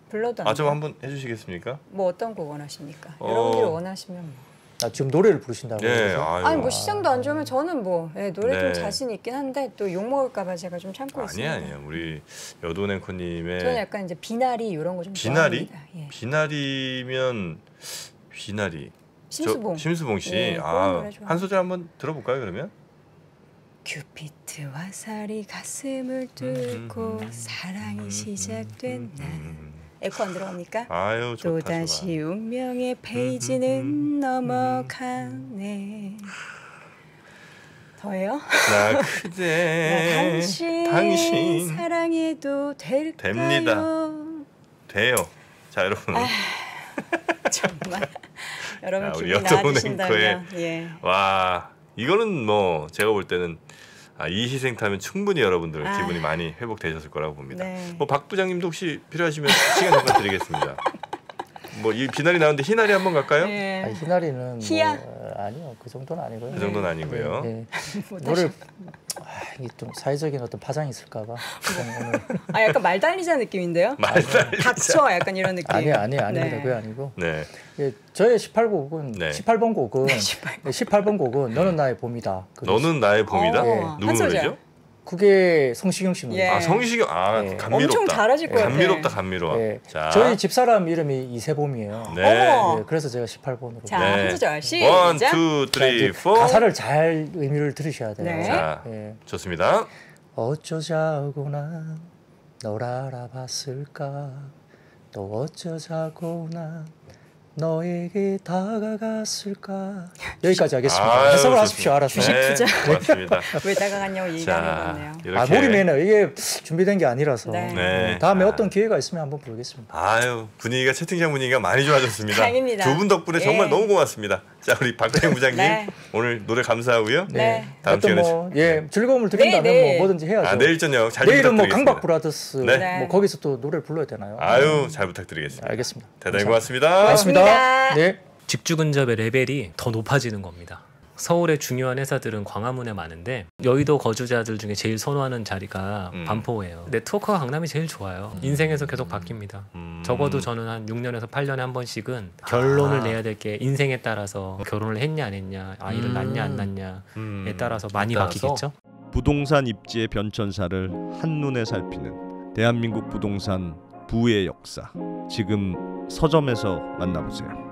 불러도 안 돼요? 좀 한번 해주시겠습니까? 뭐 어떤 곡 원하십니까? 여러분들이 원하시면 뭐. 지금 노래를 부르신다고 해서? 아니 뭐 시장도 안 좋으면 저는 뭐 노래 좀 자신 있긴 한데 또 욕 먹을까봐 제가 좀 참고 있습니다. 아니에요. 우리 여돈 앵커님의 저는 약간 이제 비나리 이런 거 좀 비나리? 좋아합니다. 비나리면 비나리. 심수봉 씨. 한 소절 한번 들어볼까요, 그러면? 큐피트 화살이 가슴을 뚫고 사랑이 시작된 날. 에코 안 들어갑니까? 아유, 좋다. 또다시 운명의 페이지는 넘어가네. 더해요? 나 그대 당신 사랑해도 될까요? 됩니다. 돼요. 자, 여러분. 정말 여러분 우리 기분 나아지신다면 와 이거는 뭐 제가 볼 때는 이 희생타면 충분히 여러분들 기분이 많이 회복되셨을 거라고 봅니다. 뭐 박 부장님도 혹시 필요하시면 시간 잠깐 드리겠습니다. 뭐 이 비나리 나오는데 희나리 한번 갈까요? 아니, 희나리는 희야? 뭐, 아니요 그 정도는 아니고요. 그 정도는 아니고요. 노래 이게 좀 사회적인 어떤 파장이 있을까봐 오늘. 약간 말 달리자 느낌인데요? 닥쳐 약간 이런 느낌. 아닙니다. 그게 아니고. 저의 18번 곡은 18번 곡은 너는 나의 봄이다. 너는 나의 봄이다? 누구 노래죠? 그게 성시경 씨 노래. 성시경 감미롭다. 엄청 잘하실 거예요. 감미로워. 자. 저희 집사람 이름이 이세봄이에요. 그래서 제가 18번으로. 자, 한 소절 시작. 1, 2, 3, 4. 가사를 잘 의미를 들으셔야 돼요. 자, 좋습니다. 어쩌자고 난 널 알아봤을까? 또 어쩌자고 난 너에게 다가갔을까? 여기까지 하겠습니다. 해석을 하십시오. 알았어요. 주식투자. 고맙습니다. 왜 다가갔냐고 얘기하는 거네요. 목이 메네요. 이게 준비된 게 아니라서. 다음에 어떤 기회가 있으면 한번 부르겠습니다. 분위기가 채팅창 분위기가 많이 좋아졌습니다. 다행입니다. 두 분 덕분에 정말 너무 고맙습니다. 자, 우리 박태영 부장님 오늘 노래 감사하고요. 다음 시간에 즐거움을 드린다면 뭐 뭐든지 해야죠. 내일 저녁 잘 내일은 부탁드리겠습니다. 뭐 강박브라더스 뭐 거기서 또 노래를 불러야 되나요? 잘 부탁드리겠습니다. 알겠습니다. 대단히 고맙습니다. 고맙습니다. 네. 직주 근접의 레벨이 더 높아지는 겁니다. 서울의 중요한 회사들은 광화문에 많은데 여의도 거주자들 중에 제일 선호하는 자리가 반포예요. 네트워크가 강남이 제일 좋아요. 인생에서 계속 바뀝니다. 적어도 저는 한 6년에서 8년에 한 번씩은 결론을 내야 될 게 인생에 따라서 결혼을 했냐 안 했냐, 아이를 낳냐 안 낳냐에 따라서 많이 바뀌겠죠. 부동산 입지의 변천사를 한눈에 살피는 대한민국 부동산 부의 역사. 지금 서점에서 만나보세요.